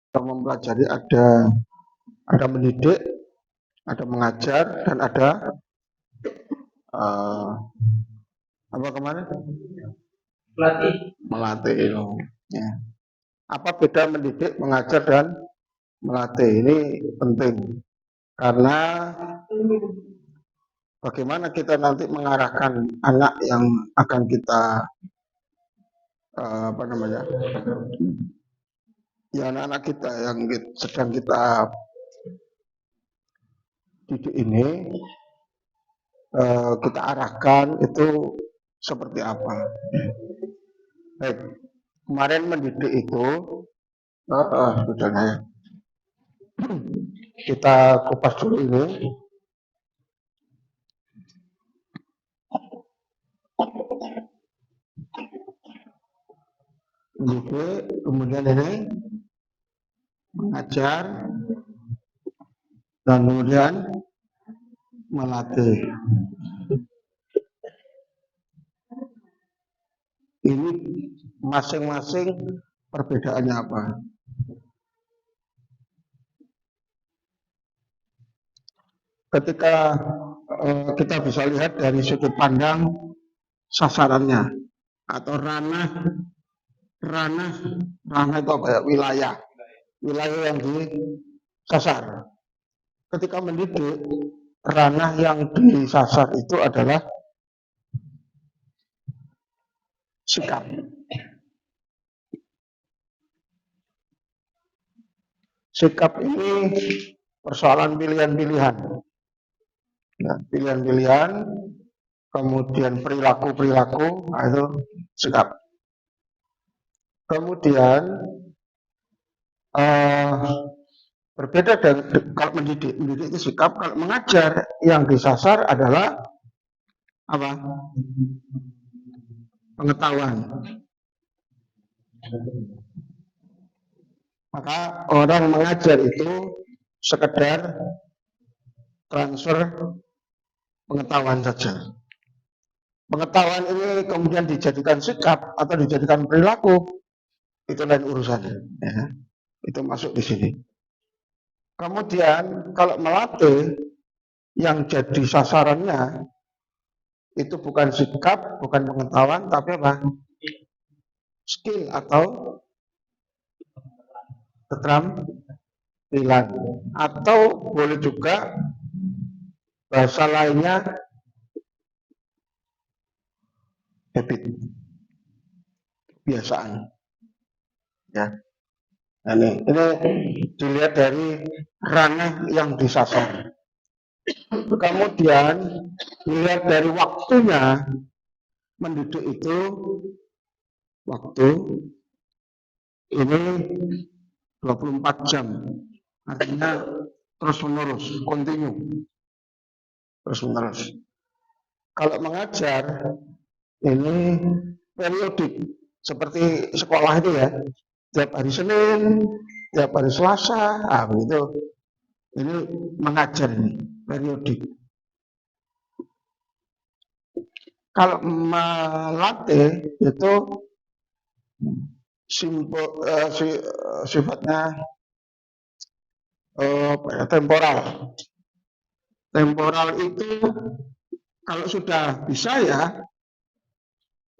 Kita mempelajari ada mendidik, ada mengajar, dan ada uh, apa kemarin? Melatih itu. Ya. Apa beda mendidik, mengajar, dan melatih? Ini penting karena bagaimana kita nanti mengarahkan anak yang akan kita apa namanya? Ya anak-anak kita yang sedang kita didik ini kita arahkan itu seperti apa. Baik, kemarin mendidik itu sebetulnya kita kupas dulu ini. Mendidik, kemudian ini mengajar, dan kemudian melatih. Ini masing-masing perbedaannya apa? Ketika kita bisa lihat dari sudut pandang sasarannya atau ranah itu apa ya? Wilayah yang disasar. Ketika mendidik, ranah yang disasar itu adalah sikap. Sikap ini persoalan pilihan-pilihan. Nah, pilihan-pilihan, kemudian perilaku-perilaku, itu sikap. Kemudian berbeda dengan kalau mendidik itu sikap, kalau mengajar yang disasar adalah apa? Pengetahuan. Maka orang mengajar itu sekedar transfer pengetahuan saja. Pengetahuan ini kemudian dijadikan sikap atau dijadikan perilaku, itu lain urusannya. Ya. Itu masuk di sini. Kemudian kalau melatih, yang jadi sasarannya itu bukan sikap, bukan pengetahuan, tapi apa? Skill atau keterampilan. Atau boleh juga bahasa lainnya habit, kebiasaan. Ya. Nah, ini dilihat dari ranah yang disasar. Kemudian dilihat dari waktunya, mendidik itu waktu ini 24 jam, artinya terus menerus, kontinu, terus menerus. Kalau mengajar ini periodik, seperti sekolah itu ya, tiap hari Senin, tiap hari Selasa, begitu. Ini mengajar ini, periodik. Kalau melatih itu sifatnya temporal. Temporal itu kalau sudah bisa ya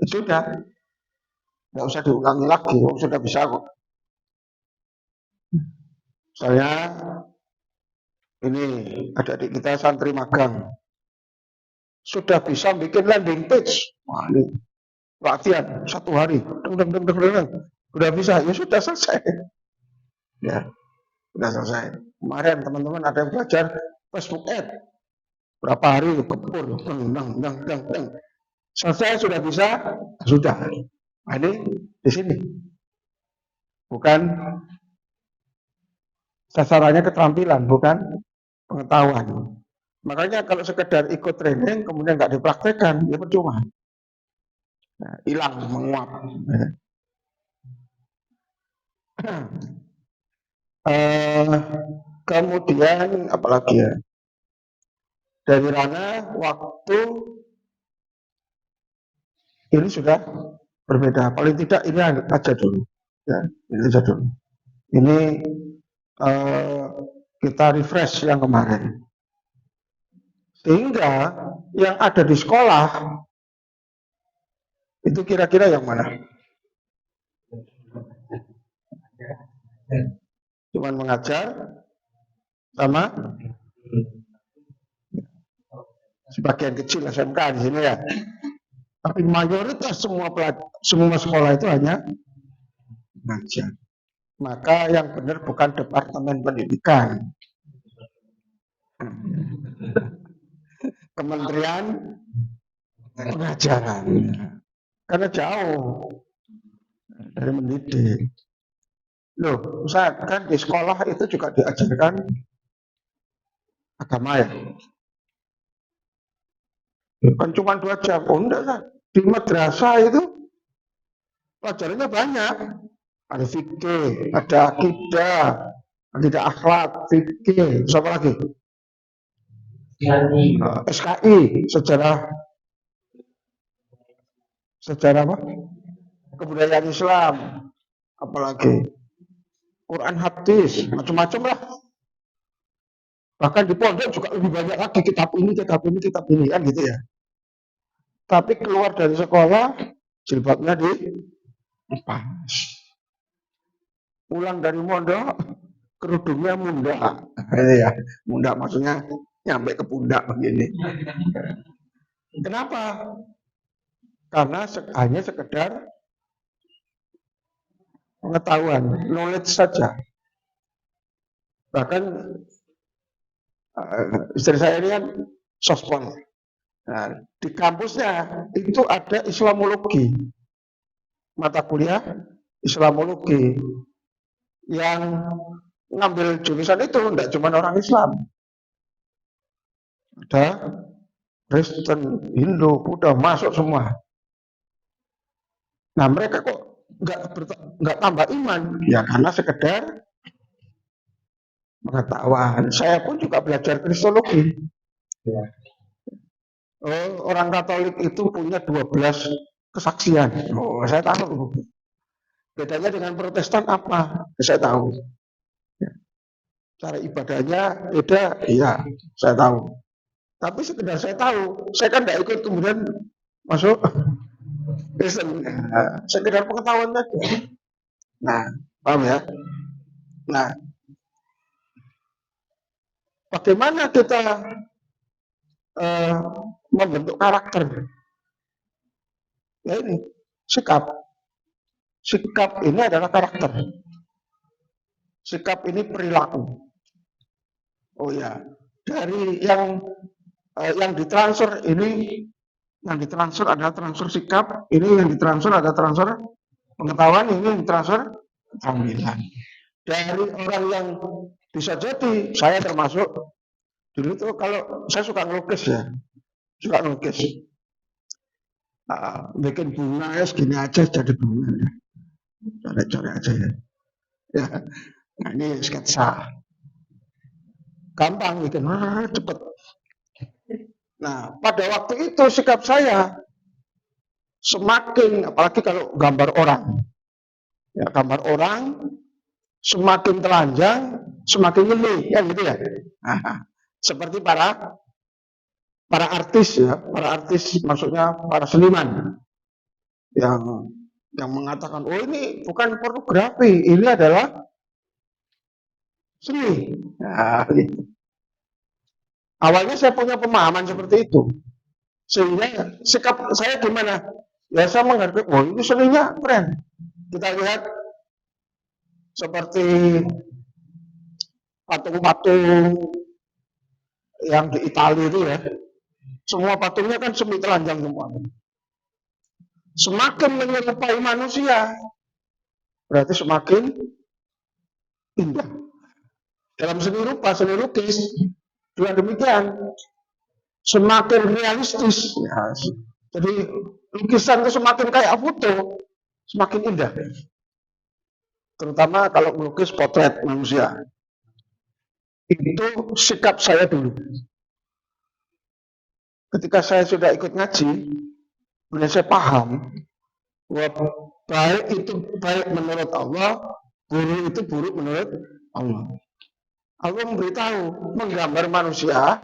sudah, nggak usah diulangi lagi, sudah bisa kok. Saya ini adik-adik kita santri magang sudah bisa bikin landing page. Wah, ini latihan 1 hari, udah bisa, ya sudah selesai. Ya, sudah selesai. Kemarin teman-teman ada yang belajar Facebook Ads, berapa hari kepur, selesai sudah bisa, sudah. Nah, ini di sini bukan sasarannya keterampilan, bukan pengetahuan. Makanya kalau sekedar ikut training kemudian nggak dipraktekkan, ya percuma. Hilang, menguap. Kemudian apalagi ya, dari ranah waktu ini sudah berbeda. Paling tidak ini aja dulu. Ya, ini aja dulu. Ini eh, kita refresh yang kemarin. Sehingga yang ada di sekolah itu kira-kira yang mana? Cuman mengajar sama sebagian kecil SMK di sini ya. Tapi mayoritas semua sekolah itu hanya mengajar. Maka yang benar bukan Departemen Pendidikan, Kementerian Pengajaran. Karena jauh dari mendidik. Loh, misalkan di sekolah itu juga diajarkan agama ya. Kan cuma 2 jam. Oh enggak lah. Di madrasah itu pelajarannya banyak. Ada fikih, ada akidah, akidah akhlak, fikih, terus apa lagi? SKI, sejarah apa? Kebudayaan Islam, apalagi Quran hadis, macam-macam lah. Bahkan di pondok juga lebih banyak lagi kitab ini kan gitu ya. Tapi keluar dari sekolah jilbabnya dilepas. Pulang dari pondok kerudungnya mundak. Ya, mundak maksudnya nyampe ke pundak begini. Kenapa? Karena hanya sekedar pengetahuan, knowledge saja. Bahkan istri saya ini kan sospol. Nah, di kampusnya itu ada Islamologi, mata kuliah Islamologi yang ngambil jurusan itu tidak cuma orang Islam, ada Kristen, Hindu, Buddha masuk semua. Nah mereka kok nggak tambah iman? Ya karena sekedar pengetahuan. Saya pun juga belajar Kristologi. Ya. Oh, orang Katolik itu punya 12 kesaksian. Oh, saya tahu. Bedanya dengan Protestan apa? Saya tahu. Cara ibadahnya beda, iya, saya tahu. Tapi sekedar saya tahu, saya kan tidak ikut kemudian masuk Kristen. Nah, sekedar pengetahuan saja. Nah, paham ya? Nah, bagaimana kita membentuk karakter? Ya ini, sikap. Sikap ini adalah karakter. Sikap ini perilaku. Oh ya, dari yang ditransfer ini, yang ditransfer adalah transfer sikap, ini yang ditransfer ada transfer pengetahuan, ini yang ditransfer keterampilan. Dari orang yang bisa jadi, saya termasuk dulu tuh kalau saya suka ngelukis ya, suka ngelukis. Bikin bunga ya segini aja jadi bunga ya. Coret-coret aja ya. Ya, nah ini sketsa. Gampang bikin, cepet. Nah, pada waktu itu sikap saya semakin, apalagi kalau gambar orang, ya gambar orang semakin telanjang, semakin geli, ya gitu ya. Nah, seperti para artis ya, para artis maksudnya para seniman yang mengatakan, oh ini bukan pornografi, ini adalah seni. Nah, gitu. Awalnya saya punya pemahaman seperti itu, sehingga sikap saya gimana? Ya saya menghargai, oh ini seninya keren. Kita lihat seperti patung-patung yang di Italia itu ya, semua patungnya kan semi telanjang semua. Semakin menyerupai manusia, berarti semakin indah. Dalam seni rupa, seni lukis, juga demikian. Semakin realistis. Ya, jadi lukisan itu semakin kayak foto, semakin indah. Terutama kalau melukis potret manusia. Itu sikap saya dulu. Ketika saya sudah ikut ngaji, kemudian saya paham bahwa baik itu baik menurut Allah, Buruk itu buruk menurut Allah. Allah memberitahu, menggambar manusia,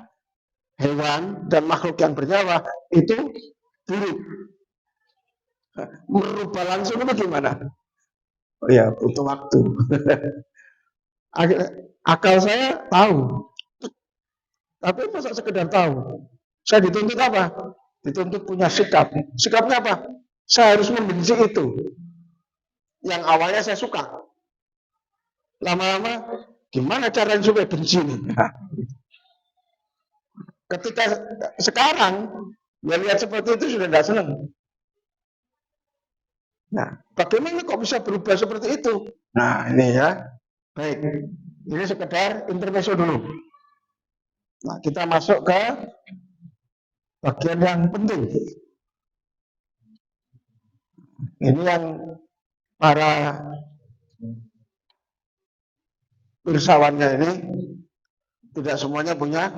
hewan, dan makhluk yang bernyawa itu buruk. Merubah langsung itu gimana? Oh ya, butuh waktu. Akal saya tahu, tapi masa sekedar tahu. Saya dituntut apa? Dituntut punya sikap. Sikapnya apa? Saya harus membenci itu. Yang awalnya saya suka. Lama-lama, gimana caranya supaya benci nih? Ketika sekarang, ya lihat seperti itu sudah tidak senang. Nah, bagaimana kok bisa berubah seperti itu? Nah, ini ya. Baik, ini sekedar intermezzo dulu. Nah, kita masuk ke bagian yang penting. Ini yang para pirsawannya ini tidak semuanya punya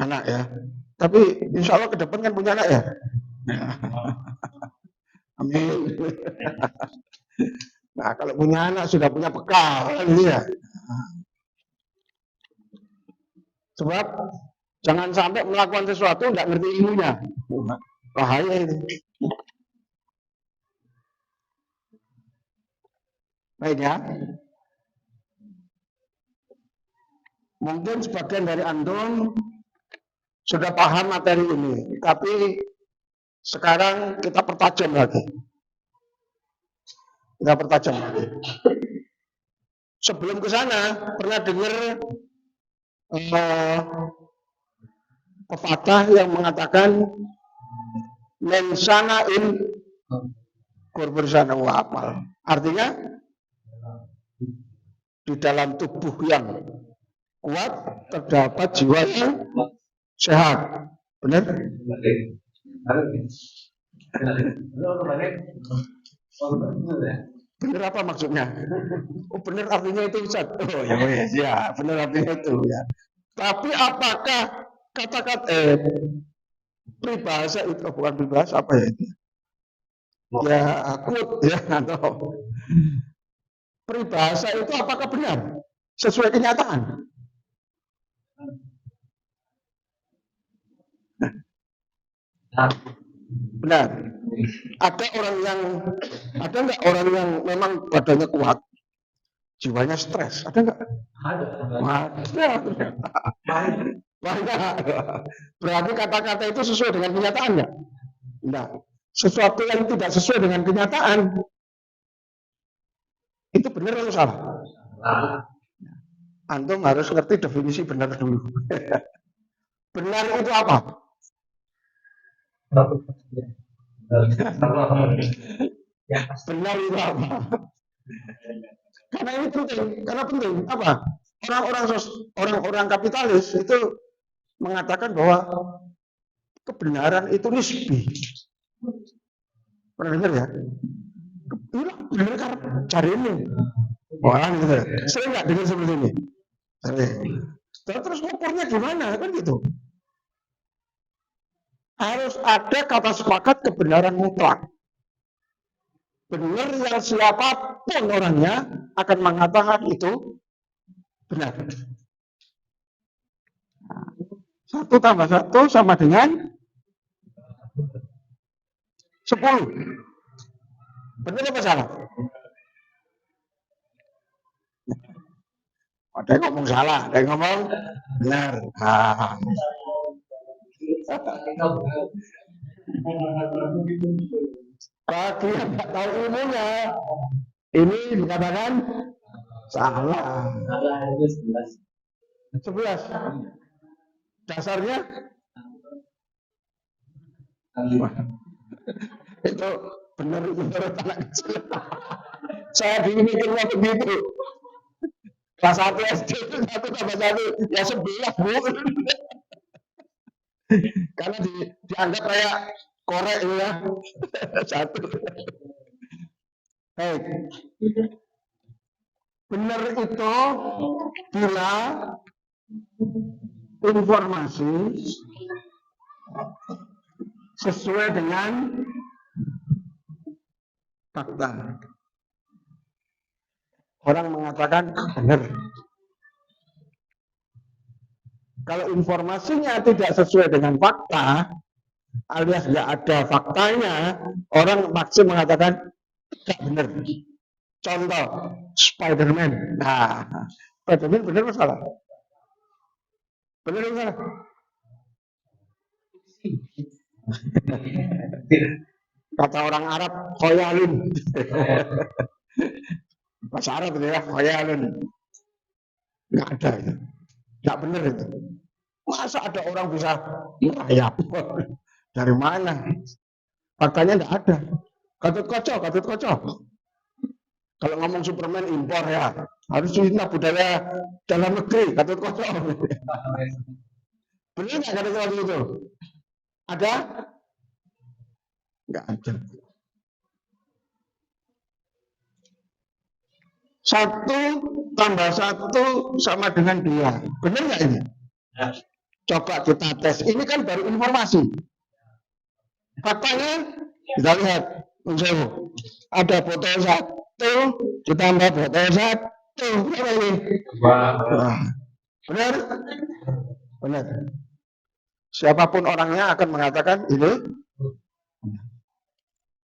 anak ya. Tapi insya Allah ke depan kan punya anak ya. Amin. Nah, kalau punya anak sudah punya bekal kan ini ya. Sebab jangan sampai melakukan sesuatu nggak ngerti ilmunya. Bahaya itu. Baik ya. Mungkin sebagian dari antum sudah paham materi ini, tapi sekarang kita pertajam lagi. Kita pertajam lagi. Sebelum ke sana, pernah dengar pepatah yang mengatakan mensana in korbersana wa amal. Artinya di dalam tubuh yang kuat terdapat jiwa yang sehat. Benar? Benar apa maksudnya? Oh benar artinya itu Ustaz. Oh ya, benar artinya itu ya. Tapi apakah kata-kata peribahasa itu bukan peribahasa apa ya? Ya akut ya atau peribahasa itu apakah benar sesuai kenyataan? Benar. Ada nggak orang yang memang badannya kuat, jiwanya stres? Ada nggak? Ada. Banyak. Berarti kata-kata itu sesuai dengan kenyataan nggak? Enggak. Sesuatu yang tidak sesuai dengan kenyataan itu benar atau salah? Antum harus ngerti definisi benar dulu. Benar itu apa? Benar itu apa? Karena ini penting. Karena penting apa? Orang-orang kapitalis itu mengatakan bahwa kebenaran itu nisbi. Pernah dengar ya? Ini benar kan cari ini. Wah, gitu. Saya nggak dengar seperti ini. Terus ngukurnya gimana kan gitu? Harus ada kata sepakat kebenaran mutlak. Benar yang siapapun orangnya akan mengatakan itu benar. 1 tambah 1 sama dengan 10. Benar apa salah? Ada yang ngomong salah, ada yang ngomong benar. Bagi yang nggak tahu ilmunya, ini dikatakan salah. 11. Dasarnya itu benar menurut anak kecil. Saya dimikirnya begitu. Kelas 1 SD itu 1 tambah 1 ya 11 bu. Karena dianggap kayak korek ya. 1. Baik. Benar itu bila informasi sesuai dengan fakta. orang mengatakan benar. Kalau informasinya tidak sesuai dengan fakta, alias nggak ada faktanya, orang pasti mengatakan tidak benar. Contoh, Spider-Man. Nah, Spider-Man benar masalah. Benar masalah. Kata orang Arab, khoyalun. Bahasa Arab itu ya, khoyalun. Nggak ada itu. Nggak benar itu. Masa ada orang bisa merayap? Dari mana? Faktanya nggak ada. Katut kocok. Kalau ngomong Superman impor ya, harus Cina budaya dalam negeri, katut kocok. Benar nggak katut kocok itu? Ada? Nggak ada. 1+1 sama dengan 2. Benar nggak ini? Ya. Coba kita tes. Ini kan baru informasi. Faktanya kita lihat. Ada foto 1 ditambah foto 1. Berapa ini? Benar? Benar. Siapapun orangnya akan mengatakan ini.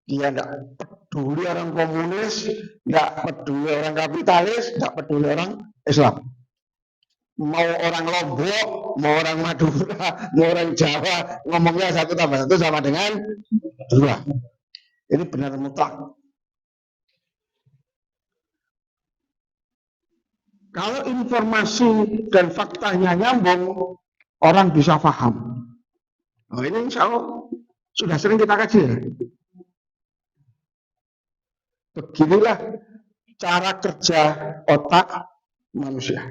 Dia tidak peduli orang komunis, tidak peduli orang kapitalis, tidak peduli orang Islam. Mau orang Lombok, mau orang Madura, mau orang Jawa, ngomongnya 1+1 sama dengan 2. Ini benar mutlak. Kalau informasi dan faktanya nyambung, orang bisa paham. Oh, ini insya Allah sudah sering kita kaji ya. Beginilah cara kerja otak manusia.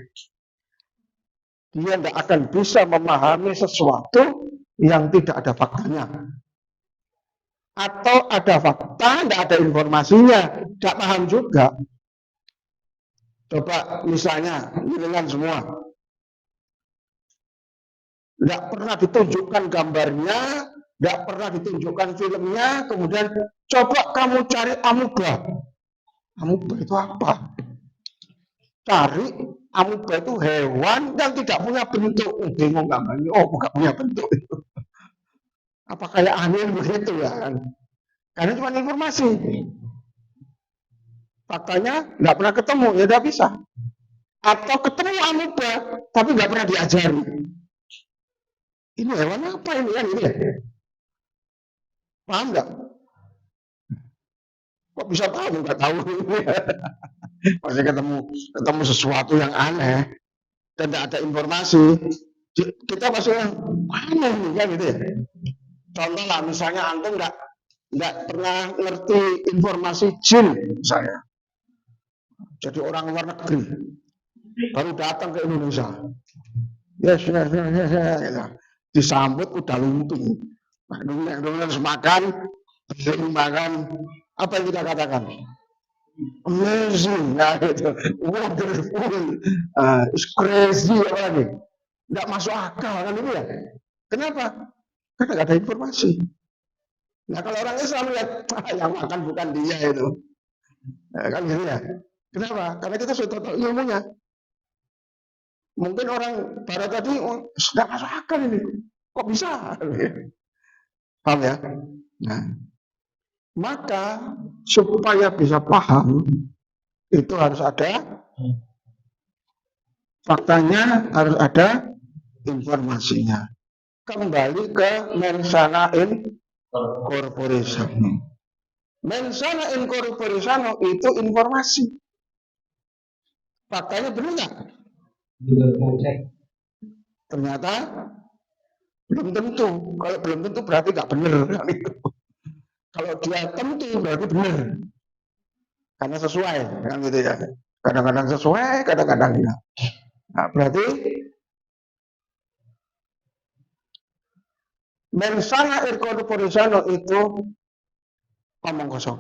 Dia tidak akan bisa memahami sesuatu yang tidak ada faktanya. Atau ada fakta, tidak ada informasinya, tidak paham juga. Coba misalnya, miringan semua. Tidak pernah ditunjukkan gambarnya, tidak pernah ditunjukkan filmnya, kemudian coba kamu cari amuba. Amuba itu apa? Cari amuba itu hewan yang tidak punya bentuk. Bingung gambarnya, bukan punya bentuk itu. Apa kayak aneh begitu ya kan? Karena cuma informasi. Faktanya nggak pernah ketemu, ya tidak bisa. Atau ketemu amuba, tapi nggak pernah diajari. Ini hewan apa ini kan ini ya? Paham nggak? Kok bisa tahu? Nggak tahu. Pasti ketemu sesuatu yang aneh dan tidak ada informasi. Kita pasti aneh nih kan gitu ya. Contoh lah misalnya antum nggak pernah ngerti informasi jin misalnya. Jadi orang luar negeri baru datang ke Indonesia. Yes. Disambut udah lumping. Harus makan apa yang kita katakan? Amazing, nah itu, wonderful, crazy apa lagi? Tidak masuk akal kan itu ya? Kenapa? Karena nggak ada informasi. Nah kalau orang Islam lihat yang makan bukan dia itu, kan gitu ya? Kenapa? Karena kita sudah tahu ilmunya. Mungkin orang Barat tadi sudah masuk akal ini, kok bisa? Paham ya? Nah, maka supaya bisa paham itu harus ada faktanya, harus ada informasinya. Kembali ke mensana in corpore sano. Mensana in corpore sano itu informasi. Faktanya benar nggak? Ternyata belum tentu. Kalau belum tentu berarti nggak benar. Kalau dia tentu berarti benar. Karena sesuai, kan gitu ya. Kadang-kadang sesuai, kadang-kadang enggak. Nah, berarti mensana in corpore sano itu omong kosong.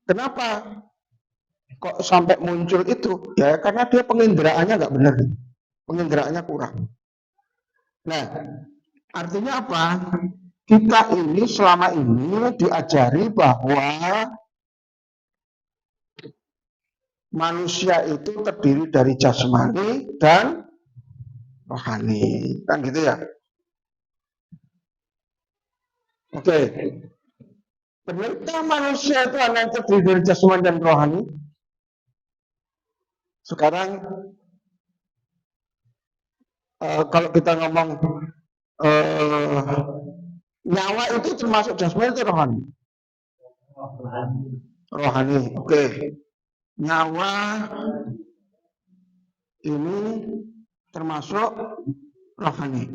Kenapa kok sampai muncul itu? Ya karena dia penginderanya nggak benar, penginderanya kurang. Nah, artinya apa? Kita ini selama ini diajari bahwa manusia itu terdiri dari jasmani dan rohani, kan gitu ya. Oke, benarkah manusia itu hanya terdiri dari jasmani dan rohani? Sekarang kalau kita ngomong nyawa itu termasuk jasmani atau rohani? Rohani, oke. Nyawa ini termasuk rohani.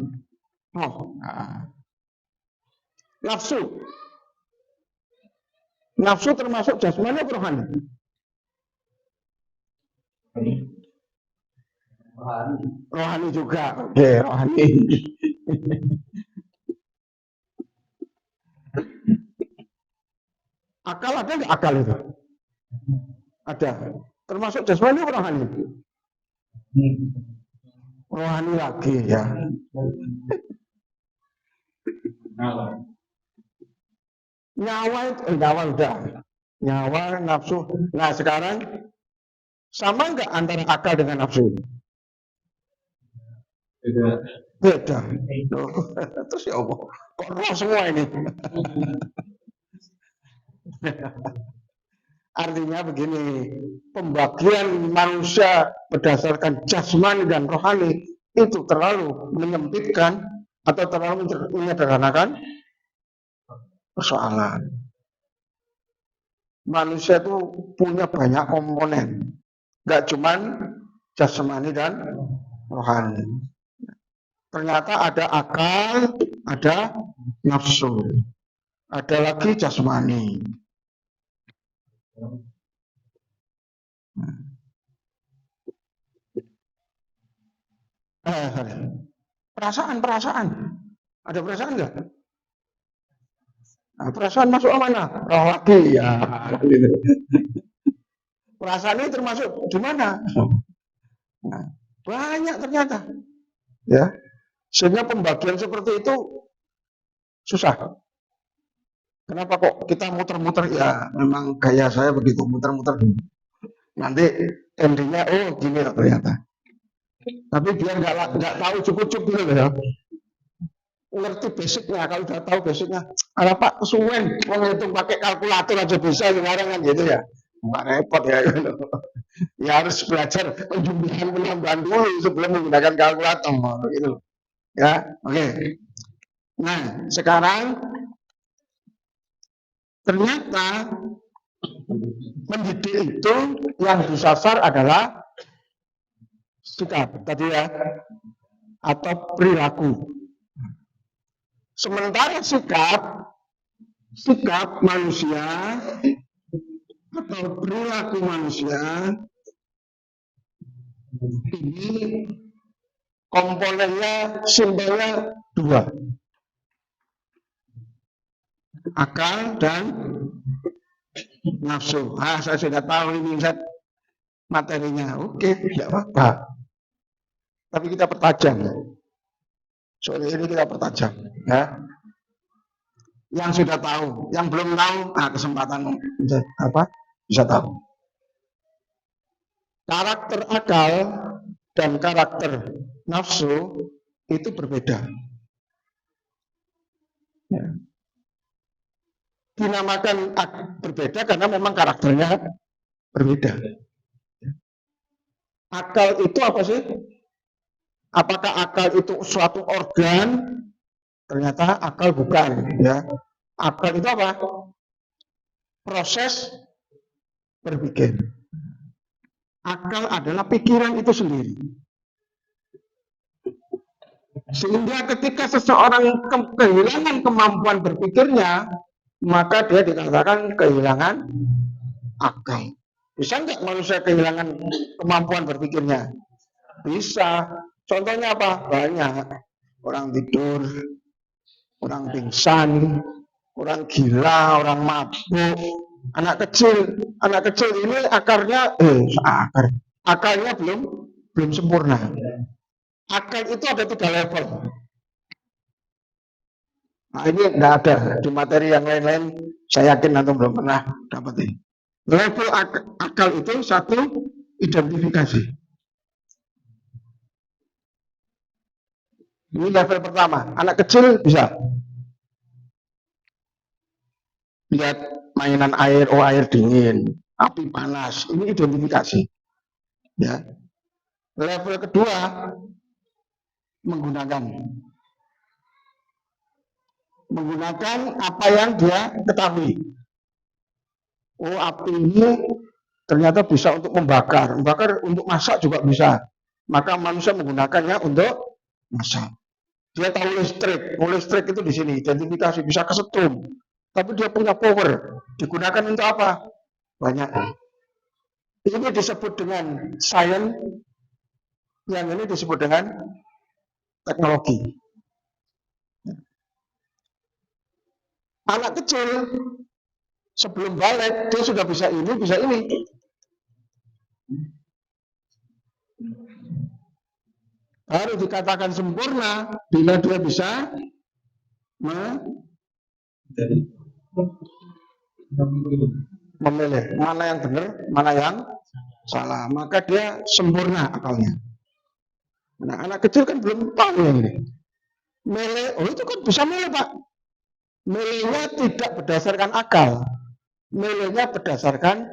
Oh, nafsu. Nafsu termasuk jasmani atau rohani? Rohani juga. Oke, rohani. Akal ada nggak akal itu? Ada. Termasuk jasmani atau rohani? Rohani lagi ya. Nyawa itu, nyawa udah. Nyawa, nafsu. Nah sekarang sama nggak antara akal dengan nafsu? Beda. Terus ya Allah, kok roh semua ini? Artinya begini, pembagian manusia berdasarkan jasmani dan rohani itu terlalu menyempitkan atau terlalu menyederhanakan persoalan. Manusia itu punya banyak komponen, nggak cuman jasmani dan rohani. Ternyata ada akal, ada nafsu, ada lagi jasmani. Perasaan. Ada perasaan nggak? Nah, perasaan masuk ke mana? Roh lagi ya. Perasaan ini termasuk di mana? Nah, banyak ternyata. Ya. Sehingga pembagian seperti itu susah. Kenapa kok kita muter-muter? Ya, memang gaya saya begitu, muter-muter. Nanti endingnya, oh gini lah ternyata. Tapi biar nggak tahu cukup-cukup gitu loh ya. Ngerti basicnya, kalau udah tahu basicnya. Ada Pak, kesuwen, menghitung pakai kalkulator aja bisa sekarang kan gitu ya. Nggak repot ya. Gitu. Ya harus belajar penjumlahan dulu sebelum menggunakan kalkulator gitu. Ya, oke. Nah, sekarang ternyata mendidik itu yang disasar adalah sikap tadi ya, atau perilaku. Sementara sikap manusia atau perilaku manusia ini komponennya, simbolnya dua, akal dan nafsu. Saya sudah tahu ini Ustaz materinya. Oke, tidak apa-apa. Tapi kita pertajam. Soal ini kita pertajam. Ya. Yang sudah tahu, yang belum tahu, kesempatan bisa tahu. Karakter akal dan karakter nafsu itu berbeda. Ya. Dinamakan berbeda karena memang karakternya berbeda. Akal itu apa sih? Apakah akal itu suatu organ? Ternyata akal bukan. Ya. Akal itu apa? Proses berpikir. Akal adalah pikiran itu sendiri. Sehingga ketika seseorang kehilangan kemampuan berpikirnya, maka dia dikatakan kehilangan akal. Bisa nggak manusia kehilangan kemampuan berpikirnya? Bisa. Contohnya apa? Banyak. Orang tidur, orang pingsan, orang gila, orang mabuk, anak kecil ini akalnya belum sempurna. Akal itu ada 3 level. Nah ini nggak ada di materi yang lain-lain. Saya yakin antum belum pernah dapat ini. Level akal itu 1, identifikasi. Ini level pertama. Anak kecil bisa lihat mainan air, oh air dingin, api panas. Ini identifikasi. Ya. Level kedua menggunakan apa yang dia ketahui. Oh, api ini ternyata bisa untuk membakar untuk masak juga bisa. Maka manusia menggunakannya untuk masak. Dia tahu listrik itu di sini identifikasi bisa kesetrum. Tapi dia punya power, digunakan untuk apa? Banyak. Ini disebut dengan science, yang ini disebut dengan teknologi. Anak kecil sebelum balik dia sudah bisa ini, bisa ini. Baru dikatakan sempurna bila dia bisa memilih mana yang benar, mana yang salah. Maka dia sempurna akalnya. Nah, anak kecil kan belum tahu yang ini. Milih, oh itu kan bisa milih, Pak. Milihnya tidak berdasarkan akal. Milihnya berdasarkan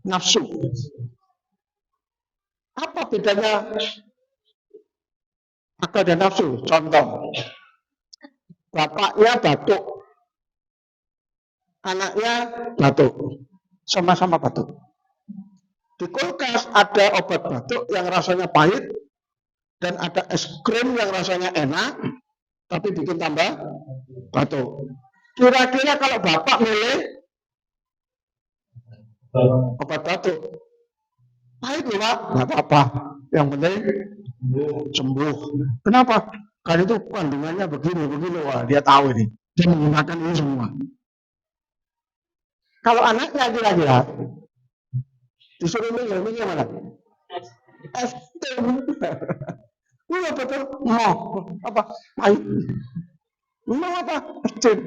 nafsu. Apa bedanya akal dan nafsu? Contoh, bapaknya batuk, anaknya batuk, sama-sama batuk. Di kulkas ada obat batuk yang rasanya pahit dan ada es krim yang rasanya enak, tapi bikin tambah batuk. Kira-kira kalau bapak milih obat batuk, pahit loh Pak, nggak apa-apa. Yang penting sembuh. Kenapa? Karena itu kandungannya begini, wah dia tahu ini. Dia menggunakan ini semua. Kalau anaknya kira-kira disuruh milih mana? Es krim. Iya betul. Mau apa? Pahit. Mau apa? Es krim.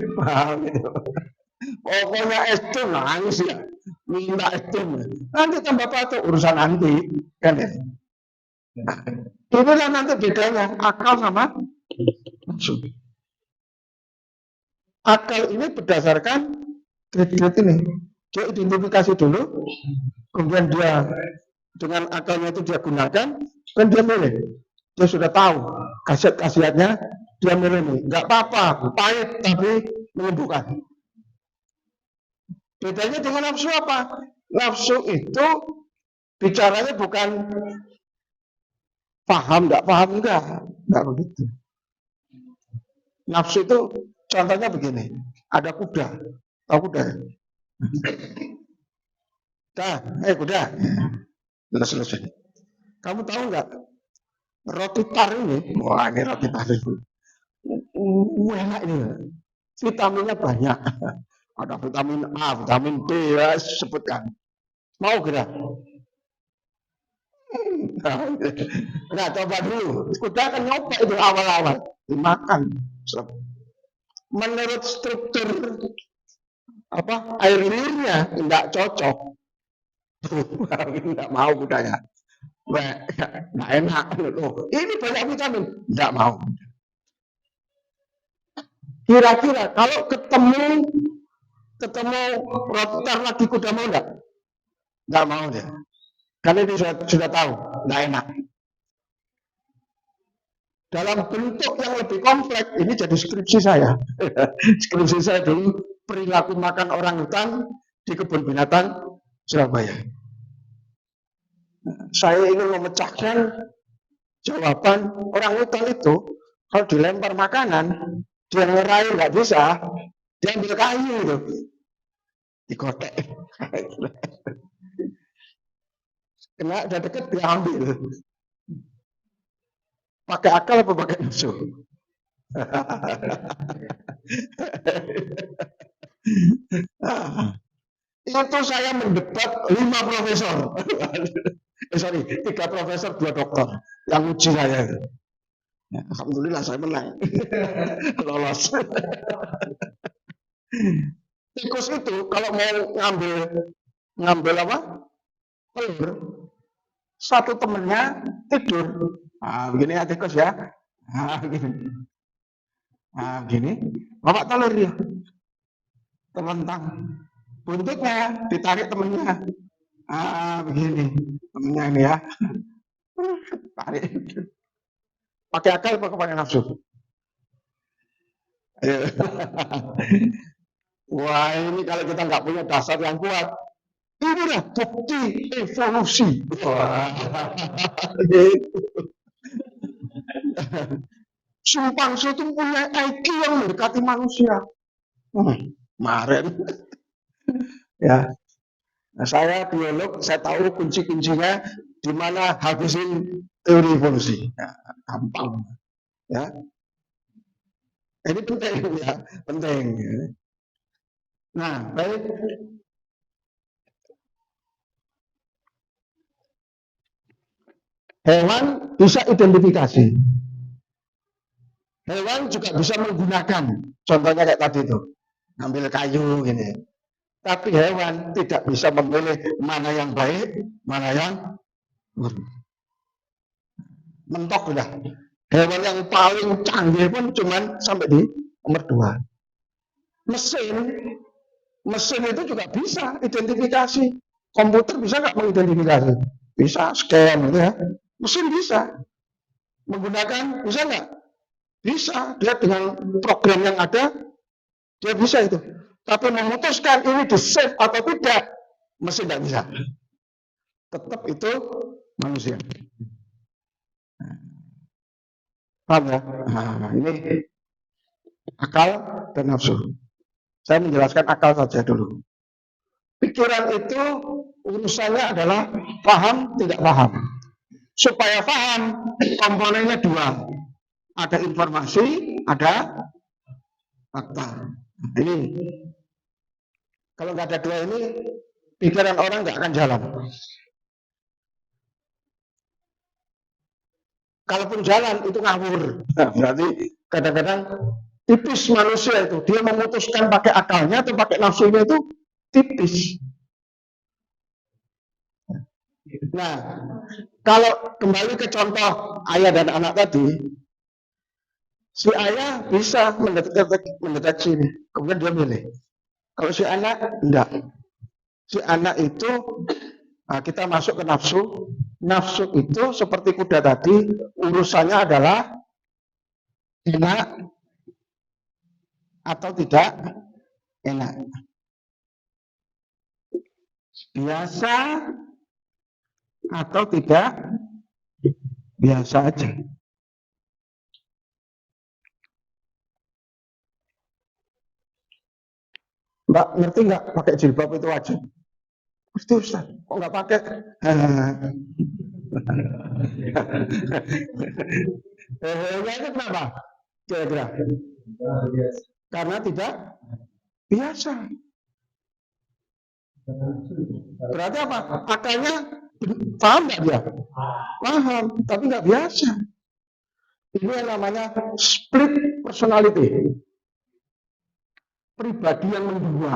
Pokoknya es krim nangis ya. Minta es krim. Nanti tambah batuk urusan nanti kan ya. Inilah nanti bedanya akal sama nafsu. Akal ini berdasarkan grade-grade ini. Dia identifikasi dulu, kemudian dia dengan akalnya itu dia gunakan, kan dia milih. Dia sudah tahu khasiat-khasiatnya, dia milih nih. Nggak apa-apa, pahit tapi menyembuhkan. Bedanya dengan nafsu apa? Nafsu itu bicaranya bukan paham, enggak begitu. Nafsu itu contohnya begini, ada kuda, tahu kuda? Kuda, selesai. Kamu tahu nggak roti tar ini? Wah ini roti tar itu, enak ini, vitaminnya banyak. Ada vitamin A, vitamin B, ya sebutkan. Mau kira? Nah, coba dulu. Kuda akan nyoba itu awal-awal. Dimakan. Menurut struktur air liurnya tidak cocok. Tidak mau kudanya. Nggak enak. Ini banyak vitamin. Tidak mau. Kira-kira kalau ketemu rotar lagi kuda mau enggak? Enggak mau dia. Karena ini sudah tahu, enggak enak. Dalam bentuk yang lebih kompleks, ini jadi skripsi saya. Skripsi saya dulu, perilaku makan orang hutan di kebun binatang Surabaya. Saya ingin memecahkan jawaban orang hutan itu, kalau dilempar makanan, dia ngerayu nggak bisa, dia ambil kayu itu, dikotek. Kena udah deket dia ambil. Pakai akal apa pakai nafsu? Itu saya mendebat 5 profesor. 3 profesor, 2 dokter yang uji saya. Ya, alhamdulillah saya menang. Lolos. Tikus itu kalau mau ngambil apa? Telur, satu temennya tidur. Begini ya tikus ya. Begini. Begini. Bapak telur dia. Terlentang. Buntutnya ditarik temennya. Begini. Temennya ini ya. Tarik. Pakai akal apa pakai nafsu? Wah, ini kalau kita nggak punya dasar yang kuat, inilah bukti evolusi. Wah, gitu. Simpangsu itu punya IQ yang mendekati manusia. Kemarin. Ya, nah, saya biolog, saya tahu kunci-kuncinya di mana habisin teori evolusi. Ya, gampang. Ya, ini penting ya, penting. Nah, baik. Hewan bisa identifikasi. Hewan juga bisa menggunakan. Contohnya kayak tadi itu, ambil kayu gini. Tapi hewan tidak bisa memilih mana yang baik, mana yang buruk. Mentok udah. Hewan yang paling canggih pun cuman sampai di nomor 2. Mesin itu juga bisa identifikasi. Komputer bisa nggak mengidentifikasi? Bisa, scan gitu ya. Mesin bisa. Menggunakan, bisa nggak? Bisa. Dia dengan program yang ada, dia bisa itu. Tapi memutuskan ini di save atau tidak, mesin tidak bisa. Tetap itu manusia. Paham ya? Nah, ini akal dan nafsu. Saya menjelaskan akal saja dulu. Pikiran itu urusannya adalah paham, tidak paham. Supaya paham, komponennya 2. Ada informasi, ada fakta. Ini kalau nggak ada 2 ini, pikiran orang nggak akan jalan. Kalaupun jalan itu ngawur. Nah, berarti kadang-kadang tipis manusia itu. Dia memutuskan pakai akalnya atau pakai nafsunya itu tipis. Nah, kalau kembali ke contoh ayah dan anak tadi, si ayah bisa mendeteksi ini, kemudian dia milih. Kalau si anak enggak. Si anak itu kita masuk ke nafsu. Nafsu itu seperti kuda tadi, urusannya adalah enak atau tidak enak. Biasa atau tidak biasa aja. Mbak, ngerti nggak pakai jilbab itu wajib? Ngerti Ustaz, kok nggak pakai? Itu kenapa? Kira-kira? Karena tidak biasa. Berarti apa? Akalnya paham nggak dia? Paham, tapi nggak biasa. Ini yang namanya split personality. Pribadi yang mendua.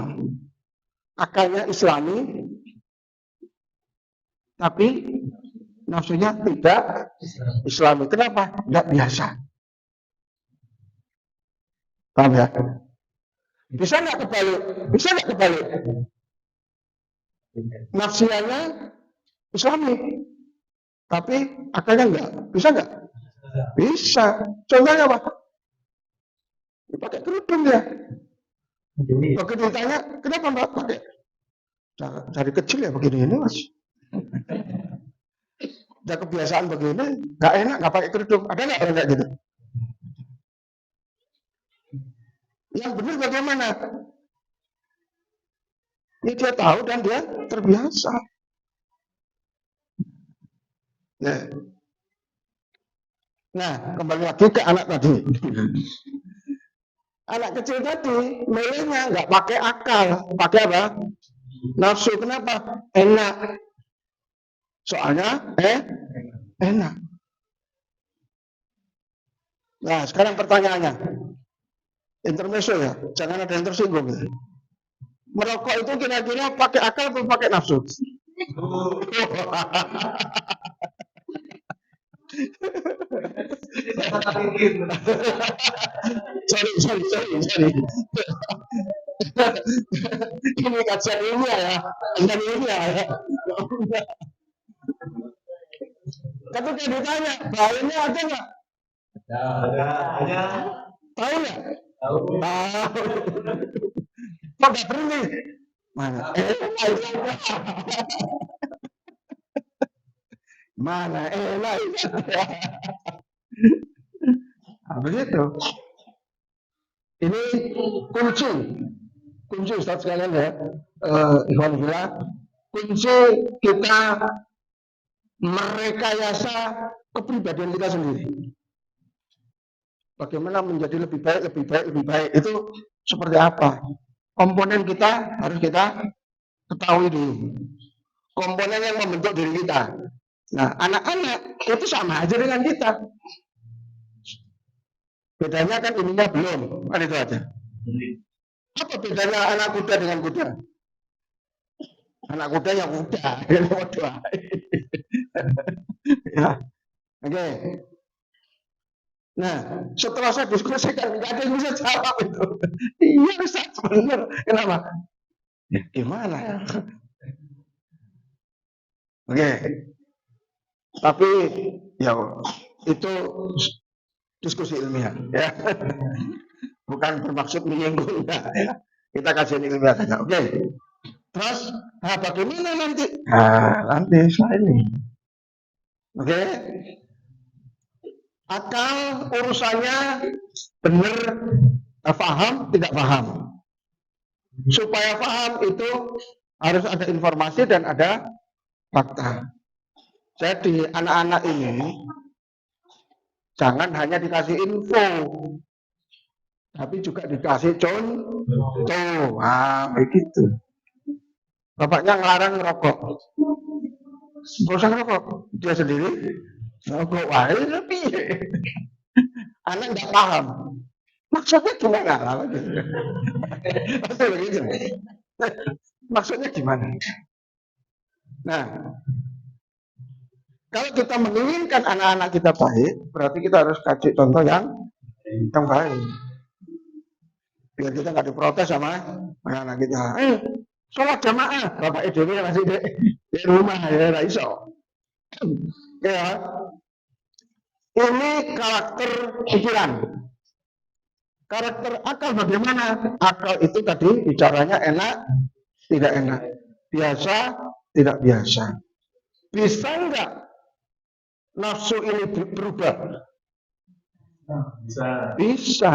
Akalnya Islami, tapi nafsunya tidak Islami. Kenapa? Tidak biasa. Paham ya? Bisa nggak kebalik? Bisa nggak kebalik? Nafsianya Islami, tapi akalnya enggak. Bisa nggak? Bisa. Contohnya apa? Pakai kerudung ya. Begitu ditanya, kenapa Mbak pakai? Dari kecil ya begini ini Mas. Udah kebiasaan begini, nggak enak nggak pakai kerudung. Ada nggak orang kayak gitu? Yang benar bagaimana? Ini dia tahu dan dia terbiasa. Nah, kembali lagi ke anak tadi. Anak kecil tadi milihnya nggak pakai akal, pakai apa? Nafsu. Kenapa? Enak. Soalnya enak. Nah, sekarang pertanyaannya, intermezzo ya, jangan ada yang tersinggung. Ya. Merokok itu kira-kira pakai akal atau pakai nafsu? Sorry. Ini kajian ilmiah ya. Kajian ilmiah ya. Ketika ditanya, bahayanya ada nggak? Ada. Tahu nggak? Tahu. Kok nggak berhenti? Mana? Mana enak? Nah, begitu. Ini kunci Ustaz sekalian ya. Ikhwan fillah, kunci kita merekayasa kepribadian kita sendiri. Bagaimana menjadi lebih baik itu seperti apa? Komponen kita harus kita ketahui dulu. Komponen yang membentuk diri kita. Nah, anak-anak itu sama aja dengan kita. Bedanya kan ininya belum, kan itu aja. Apa bedanya anak kuda dengan kuda? Anak kuda yang kuda, yang kuda. Ya, oke. Nah, setelah saya diskusikan, nggak ada yang bisa jawab itu. Iya, Ustaz, benar. Kenapa? Ya, gimana ya? Oke. Tapi, ya, itu diskusi ilmiah. Ya. Bukan bermaksud menyinggung. Ya. Kita kajian ilmiah saja. Oke. Terus, bagaimana nanti? Nanti setelah ini. Oke. Akal urusannya benar, paham, tidak paham. Supaya paham itu harus ada informasi dan ada fakta. Jadi anak-anak ini jangan hanya dikasih info, tapi juga dikasih contoh. Begitu. Bapaknya ngelarang ngerokok. Gak usah ngerokok. Dia sendiri ngerokok. Wah, ini lebih. Anak nggak paham. Maksudnya gimana? Maksudnya begitu. Maksudnya gimana? Nah, kalau kita menginginkan anak-anak kita baik, berarti kita harus kasih contoh yang baik. Biar kita nggak diprotes sama anak-anak kita. Sholat jamaah, bapak ibu masih di rumah ya, nggak iso. Ya, ini karakter pikiran. Karakter akal bagaimana? Akal itu tadi bicaranya enak, tidak enak. Biasa, tidak biasa. Bisa nggak nafsu ini berubah? Bisa.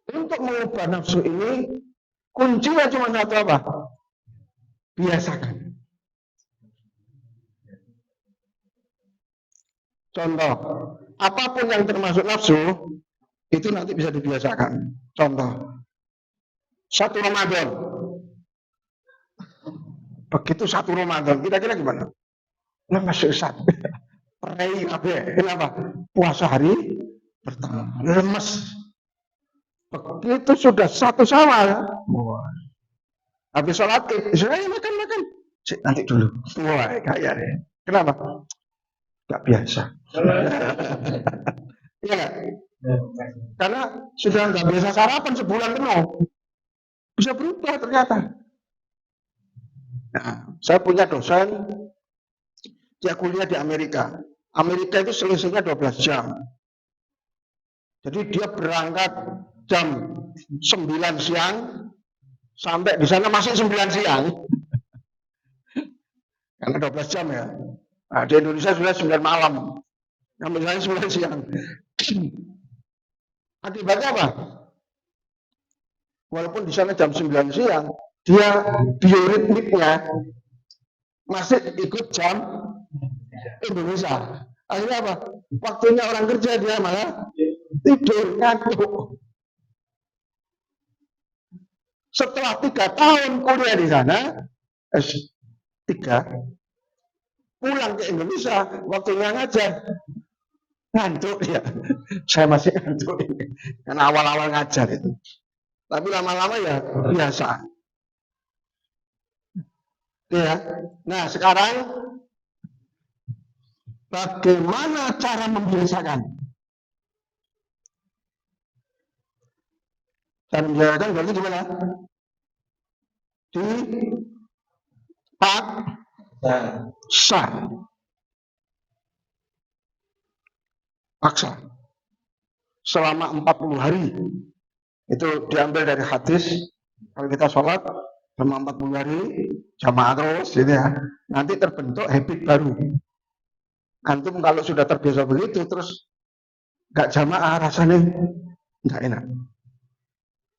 Untuk mengubah nafsu ini, kuncinya cuma satu apa? Biasakan. Contoh, apapun yang termasuk nafsu, itu nanti bisa dibiasakan. Contoh, satu Ramadan. Begitu satu Ramadan, kira-kira gimana? Lemas sesat. Perei apa? Kenapa? Puasa hari pertama. Lemes. Begitu sudah satu Syawal. Habis sholat, saya makan. Nanti dulu. Wah, kayak deh. Kenapa? Gak biasa. Iya. Karena sudah nggak biasa sarapan sebulan penuh. Bisa berubah ternyata. Nah, saya punya dosen, dia kuliah di Amerika. Amerika itu selisihnya 12 jam. Jadi dia berangkat jam 9 siang, sampai di sana masih 9 siang. Karena 12 jam ya. Nah, di Indonesia sudah 9 malam. Yang misalnya 9 siang. Akibatnya apa? Walaupun di sana jam 9 siang, dia bioritmiknya masih ikut jam Indonesia. Akhirnya apa? Waktunya orang kerja dia malah tidur, ngantuk. Setelah 3 tahun kuliah di sana, S3, pulang ke Indonesia, waktunya ngajar, ngantuk ya. Saya masih ngantuk ini, karena awal-awal ngajar itu. Tapi lama-lama ya biasa. Ya. Nah sekarang Bagaimana cara membiasakan? Cara membiasakan berarti gimana? Dipaksa. Paksa. Selama 40 hari. Itu diambil dari hadis. Kalau kita sholat selama 40 hari, jamaah terus gitu ya. Nanti terbentuk habit baru. Antum kalau sudah terbiasa begitu, terus gak jamaah rasanya gak enak.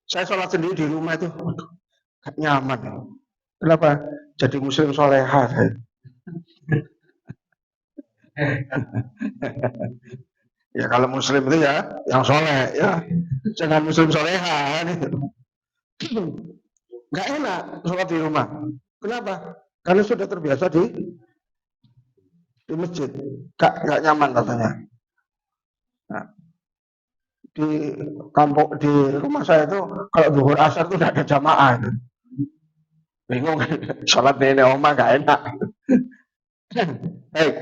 Saya sholat sendiri di rumah itu gak nyaman. Kenapa? Jadi muslim soleha saya. Ya kalau muslim itu ya yang soleh ya, jangan muslim soleha gitu. Gak enak sholat di rumah. Kenapa? Karena sudah terbiasa di masjid, gak nyaman katanya. Nah, di kampung di rumah saya itu kalau zuhur asar itu tidak ada jamaah itu. Bingung sholat nenek oma gak enak. Baik,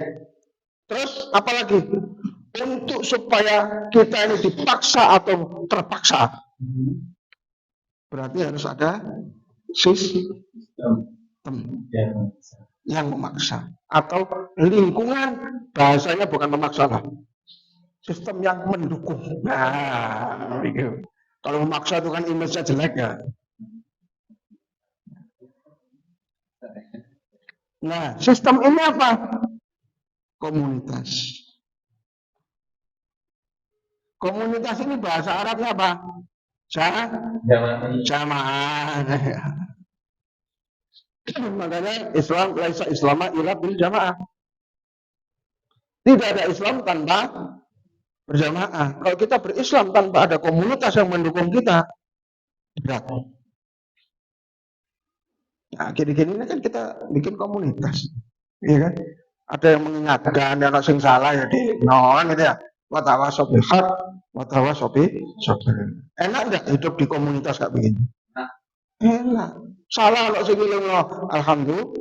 terus apalagi untuk supaya kita ini dipaksa atau terpaksa, berarti harus ada sistem yang memaksa atau lingkungan, bahasanya bukan memaksa lah, sistem yang mendukung. Nah, gitu. Kalau memaksa itu kan image-nya jelek ya. Nah, sistem ini apa? Komunitas. Komunitas ini bahasa Arabnya apa? Jamaah. Makanya Islam laisa Islama illa bil jamaah. Tidak ada Islam tanpa berjamaah. Kalau kita berislam tanpa ada komunitas yang mendukung kita, berat. Nah, gini-gini kan kita bikin komunitas, iya kan? Ada yang mengingatkan, ada yang salah ya di non gitu ya. Watawasow bil haq, watawasow bis sabr. Enak nggak hidup di komunitas kayak begini? Enak. Salah kalau segiling loh, alhamdulillah.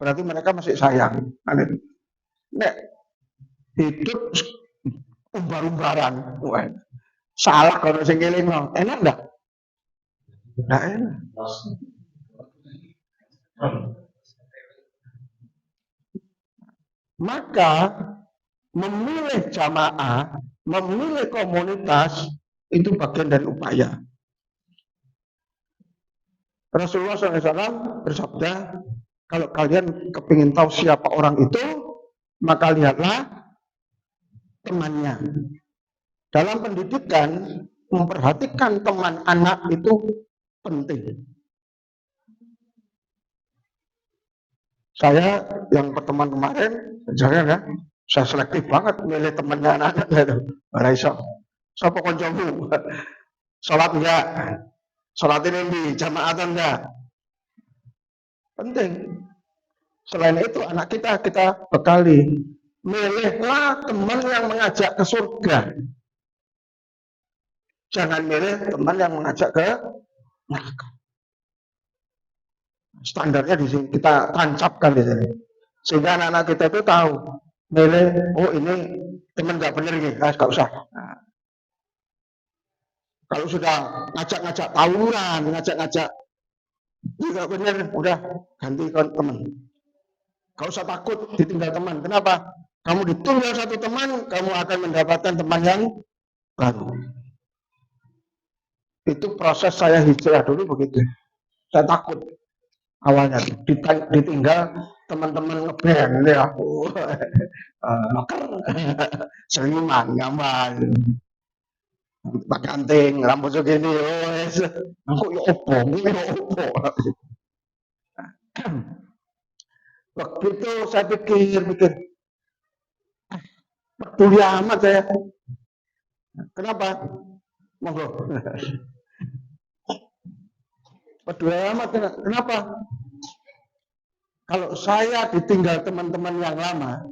Berarti mereka masih sayang. Nek hidup umbar-umbaran, salah kalau segiling loh, enak nggak? Nggak enak. Maka memilih jamaah, memilih komunitas itu bagian dari upaya. Rasulullah SAW bersabda, kalau kalian kepingin tahu siapa orang itu, maka lihatlah temannya. Dalam pendidikan, memperhatikan teman anak itu penting. Saya yang pertemuan kemarin, saya selektif banget milih temannya anak-anak itu. Raiso, siapa koncomu? Sholat enggak? Sholat ini di jamaah enggak? Penting. Selain itu anak kita bekali. Milihlah teman yang mengajak ke surga. Jangan milih teman yang mengajak ke neraka. Standarnya di sini kita tancapkan di sini. Sehingga anak-anak kita itu tahu milih, oh ini teman nggak benar nih, nggak usah. Nah, kalau sudah ngajak-ngajak tawuran, ngajak-ngajak nggak benar, udah ganti teman. Gak usah takut ditinggal teman. Kenapa? Kamu ditinggal satu teman, kamu akan mendapatkan teman yang baru. Itu proses saya hijrah dulu begitu. Saya takut awalnya ditinggal teman-teman ngeband ya aku maker seniman gambar pakai anting rambut segini aku ya opo begitu saya pikir peduli amat saya. Kenapa? Monggo. Peduli amat kenapa? Kalau saya ditinggal teman-teman yang lama,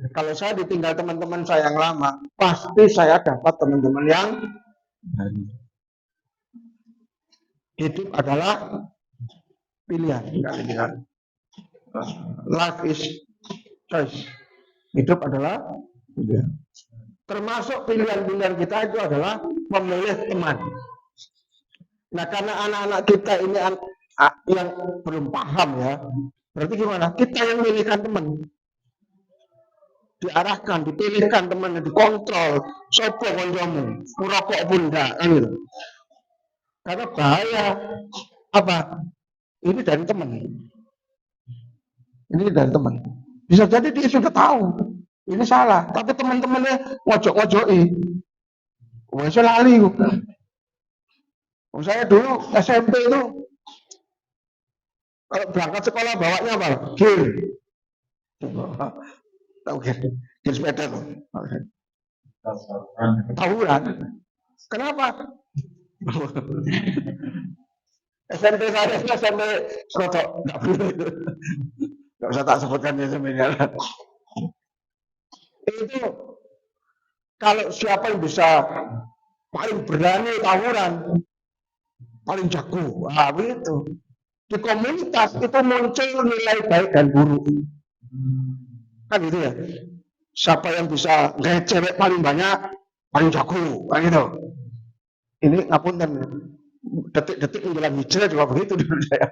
kalau saya ditinggal teman-teman saya yang lama, pasti saya dapat teman-teman yang baru. Hidup adalah pilihan. Life is choice. Hidup adalah pilihan. Termasuk pilihan-pilihan kita itu adalah memilih teman. Nah, karena anak-anak kita ini yang belum paham ya, berarti gimana? Kita yang milihkan teman, diarahkan, dipilihkan teman, dikontrol. Sopo konjomu, merokok pun enggak, kan gitu. Karena bahaya apa? Ini dari teman. Ini dari teman. Bisa jadi dia sudah tahu ini salah, tapi teman-temannya ngojok-ngojoki. Wah, saya lali. Saya dulu SMP itu kalau berangkat sekolah bawanya apa? Gear. Tahu gear? Gear sepeda tuh. Tawuran. Kenapa? SMP saya SMP rotok nggak boleh itu. Nggak usah tak sebutkan ya sebenarnya. Itu kalau siapa yang bisa paling berani tawuran, paling jago, nah begitu. Di komunitas itu muncul nilai baik dan buruk. Kan gitu ya. Siapa yang bisa gaya cewek paling banyak, paling jago, kan gitu. Ini ngapunten, detik-detik menjelang hijrah juga begitu dulu saya.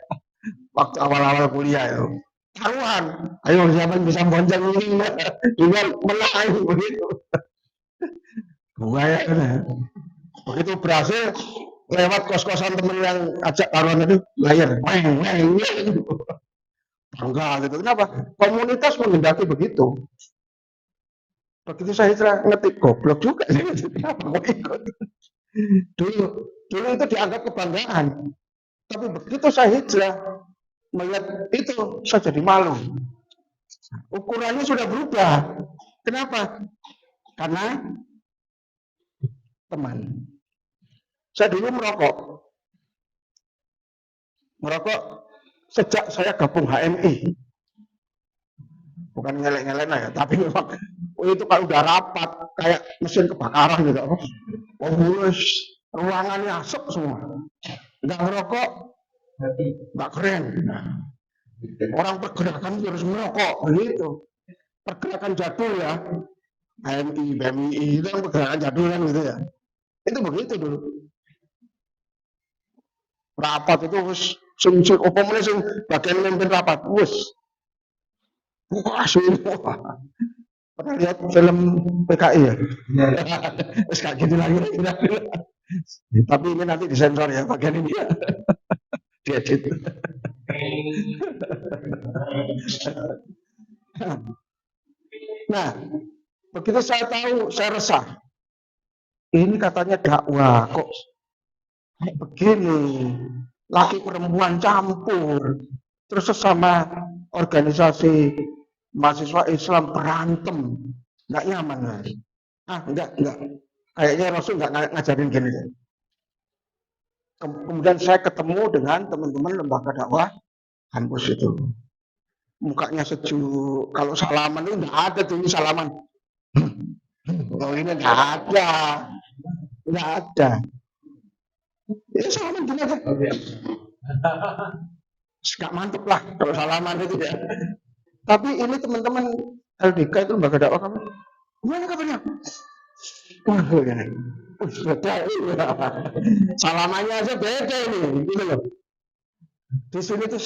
Waktu awal-awal kuliah itu. Taruhan, ayo siapa yang bisa bonceng ini, dengan menang begitu. Buaya kan ya. Begitu berhasil, lewat kos-kosan temen yang ajak taruhan itu, layar, weng, weng, weng. Bangga gitu. Kenapa? Komunitas menghendaki begitu. Begitu saya ngetik goblok juga, kenapa mau ikut? Dulu itu dianggap kebanggaan. Tapi begitu saya hijrah, melihat itu saya jadi malu. Ukurannya sudah berubah. Kenapa? Karena teman. Saya dulu merokok. Merokok sejak saya gabung HMI. Bukan ngelek-ngelek ya, tapi memang itu kalau udah rapat kayak mesin kebakaran gitu. Oh, ruangannya asap semua. Nggak merokok, nggak keren. Orang pergerakan harus merokok, begitu. Pergerakan jadul ya, HMI, BMI itu kan pergerakan jadul kan gitu ya. Itu begitu dulu. Rapat itu sing opomene sing bagian mimpin rapat, wah semua. Pernah lihat film PKI ya? Terus kayak gitu lagi. Tapi ini nanti disensor ya bagian ini ya. Diedit. Nah, begitu saya tahu, saya resah. Ini katanya dakwah, kok begini, laki perempuan campur, terus sesama organisasi mahasiswa Islam berantem, nggak nyaman mas. Enggak. Kayaknya Rasul nggak ngajarin gini. Kemudian saya ketemu dengan teman-teman lembaga dakwah kampus itu. Mukanya sejuk, kalau salaman itu nggak ada tuh salaman. Oh ini nggak ada. Ya salaman gini aja. Gak mantep lah kalau salaman itu ya. Tapi ini teman-teman LDK itu lembaga dakwah kamu. Gimana kabarnya? Wah, beda. Salamannya aja beda ini, gitu loh. Di sini tuh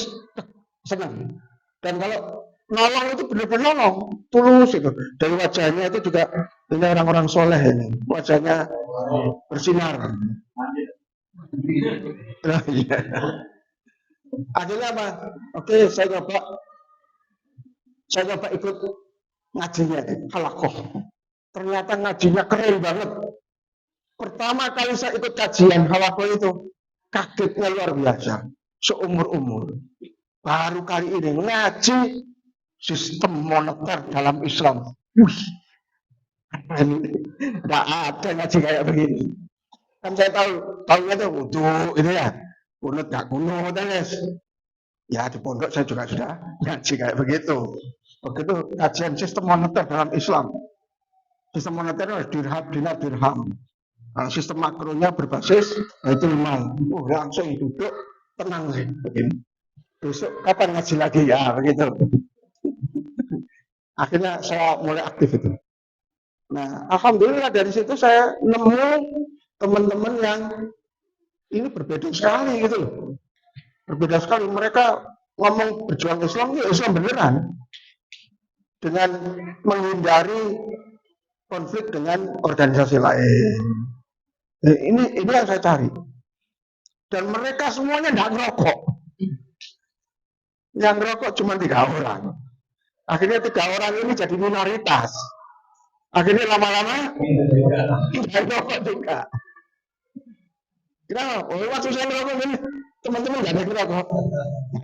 senang. Dan kalau nolong itu benar-benar nolong, tulus itu. Dari wajahnya itu juga ini orang-orang soleh ini, wajahnya bersinar. Nah, iya. Akhirnya apa? Oke, saya coba ikut ngajinya, halakoh. Ternyata ngajinya keren banget. Pertama kali saya ikut kajian halakoh itu, kagetnya luar biasa. Seumur-umur. Baru kali ini ngaji sistem moneter dalam Islam. Nggak ada ngaji kayak begini. Kan saya tahunya tuh wudhu itu ya. Kunut nggak kunut, ya di pondok saya juga sudah ngaji kayak begitu. Begitu kajian sistem moneter dalam Islam. Sistem moneter harus dirham. Nah, sistem makronya berbasis baitul mal. Langsung duduk tenang sih begini. besok kapan ngaji lagi ya begitu. Akhirnya saya mulai aktif itu. Nah, alhamdulillah dari situ saya nemu teman-teman yang ini berbeda sekali gitu loh. Berbeda sekali, mereka ngomong berjuang Islam ya Islam beneran, dengan menghindari konflik dengan organisasi lain. Ini yang saya cari. Dan mereka semuanya tidak ngerokok. Yang ngerokok cuma 3 orang. Akhirnya 3 orang ini jadi minoritas. Akhirnya lama-lama tidak ngerokok juga. Kenapa? Oh, waktu saya ngerokok ini teman-teman gak ada ngerokok.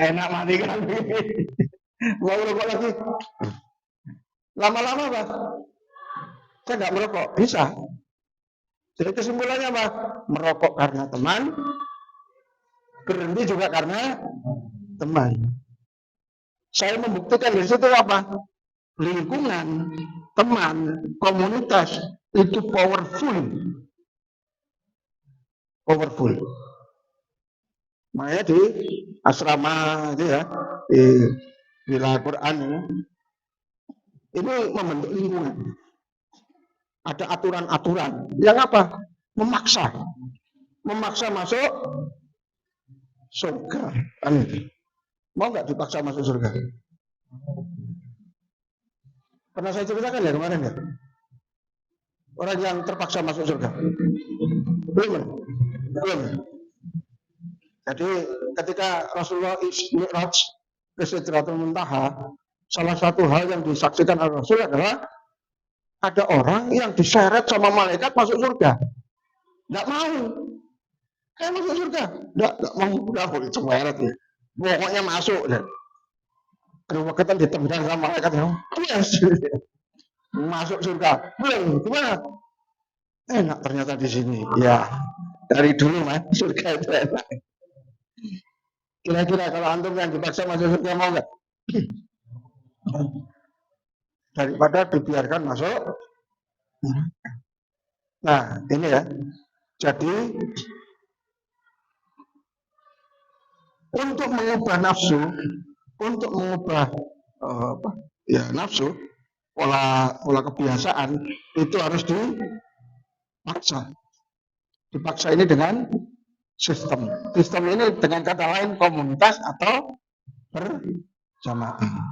Enak mati kan. Mau ngerokok lagi. Lama-lama Pak, saya nggak merokok. Bisa. Jadi kesimpulannya apa? Merokok karena teman, berhenti juga karena teman. Saya membuktikan dari situ apa? Lingkungan, teman, komunitas itu powerful. Powerful. Makanya di asrama itu ya, di Al-Quran ini membentuk lingkungan. Ada aturan-aturan yang apa? Memaksa masuk surga. Mau nggak dipaksa masuk surga? Pernah saya ceritakan ya kemarin ya? Orang yang terpaksa masuk surga. Belum. Jadi ketika Rasulullah Mi'raj ke Sidratul Muntaha, salah satu hal yang disaksikan oleh Rasul adalah ada orang yang diseret sama malaikat masuk surga. Nggak mau. Masuk surga. Nggak mau. Udah boleh seret ya. Pokoknya masuk deh. Keruwetan ditendang sama malaikat yang masuk surga. Belum, gimana? Enak ternyata di sini. Ya, dari dulu mas surga itu enak. Kira-kira kalau antum yang dipaksa masuk surga mau nggak? Daripada dibiarkan masuk. Nah, ini ya. Jadi untuk mengubah nafsu, untuk mengubah nafsu, pola kebiasaan itu harus dipaksa. Dipaksa ini dengan sistem. Sistem ini dengan kata lain komunitas atau berjamaah.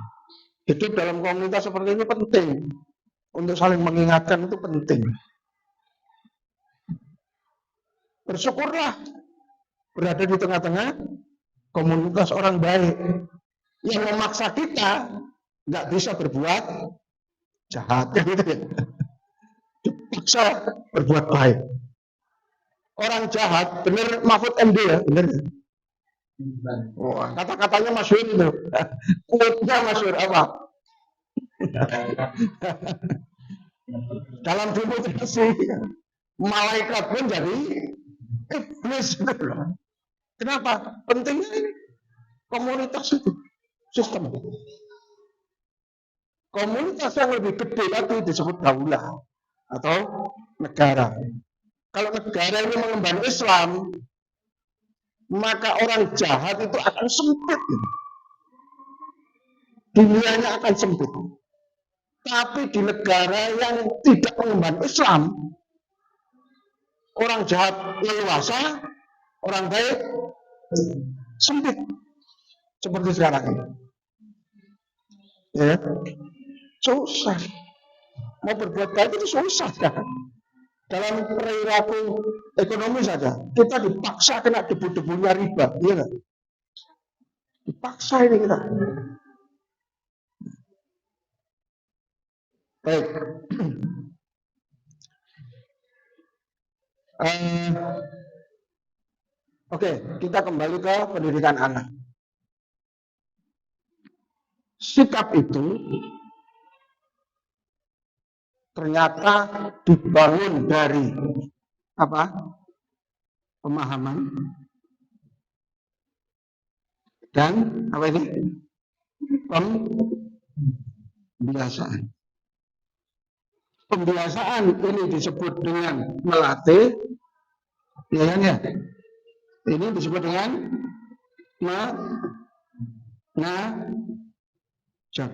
Hidup dalam komunitas seperti ini penting. Untuk saling mengingatkan itu penting. Bersyukurlah berada di tengah-tengah komunitas orang baik yang memaksa kita nggak bisa berbuat jahat, gitu ya. Dipaksa berbuat baik. Orang jahat, bener Mahfud MD ya, bener. Wah, kata-katanya masyhur itu. Quote-nya masyhur apa? Dalam demokrasi, malaikat pun jadi iblis. Kenapa? Pentingnya ini komunitas itu, sistem. Komunitas yang lebih gede lagi disebut daulah atau negara. Kalau negara ini mengemban Islam, maka orang jahat itu akan sempit. Dunianya akan sempit. Tapi di negara yang tidak mengemban Islam, orang jahat leluasa, orang baik sempit. Seperti sekarang ini. Ya, susah. Mau berbuat baik itu susah kan? Dalam perilaku ekonomi saja, kita dipaksa kena debu-debunya riba, iya nggak? Dipaksa ini kita. Baik. Oke, kita kembali ke pendidikan anak. Sikap itu ternyata dibangun dari apa? Pemahaman dan apa ini? Pembiasaan. Pembiasaan ini disebut dengan melatih, ya kan ya? Ini disebut dengan ngajar.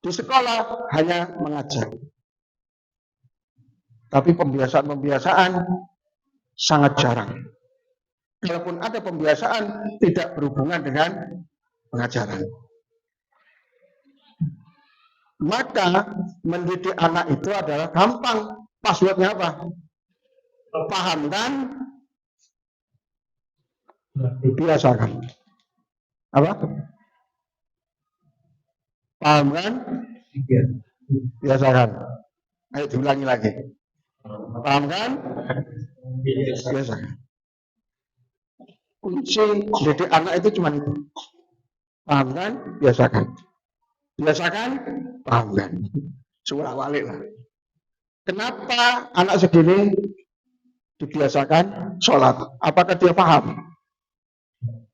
Di sekolah hanya mengajar. Tapi pembiasaan-pembiasaan sangat jarang. Kalaupun ada pembiasaan, tidak berhubungan dengan pengajaran. Maka mendidik anak itu adalah gampang. Passwordnya apa? Paham kan? Biasakan. Apa? Paham kan? Biasakan. Ayo diulangi lagi. Paham kan? Biasakan. Kunci mendidik anak itu cuma itu. Paham kan? Biasakan. Biasakan? Paham kan? Suara balik lah. Kenapa anak segini dibiasakan sholat? Apakah dia paham?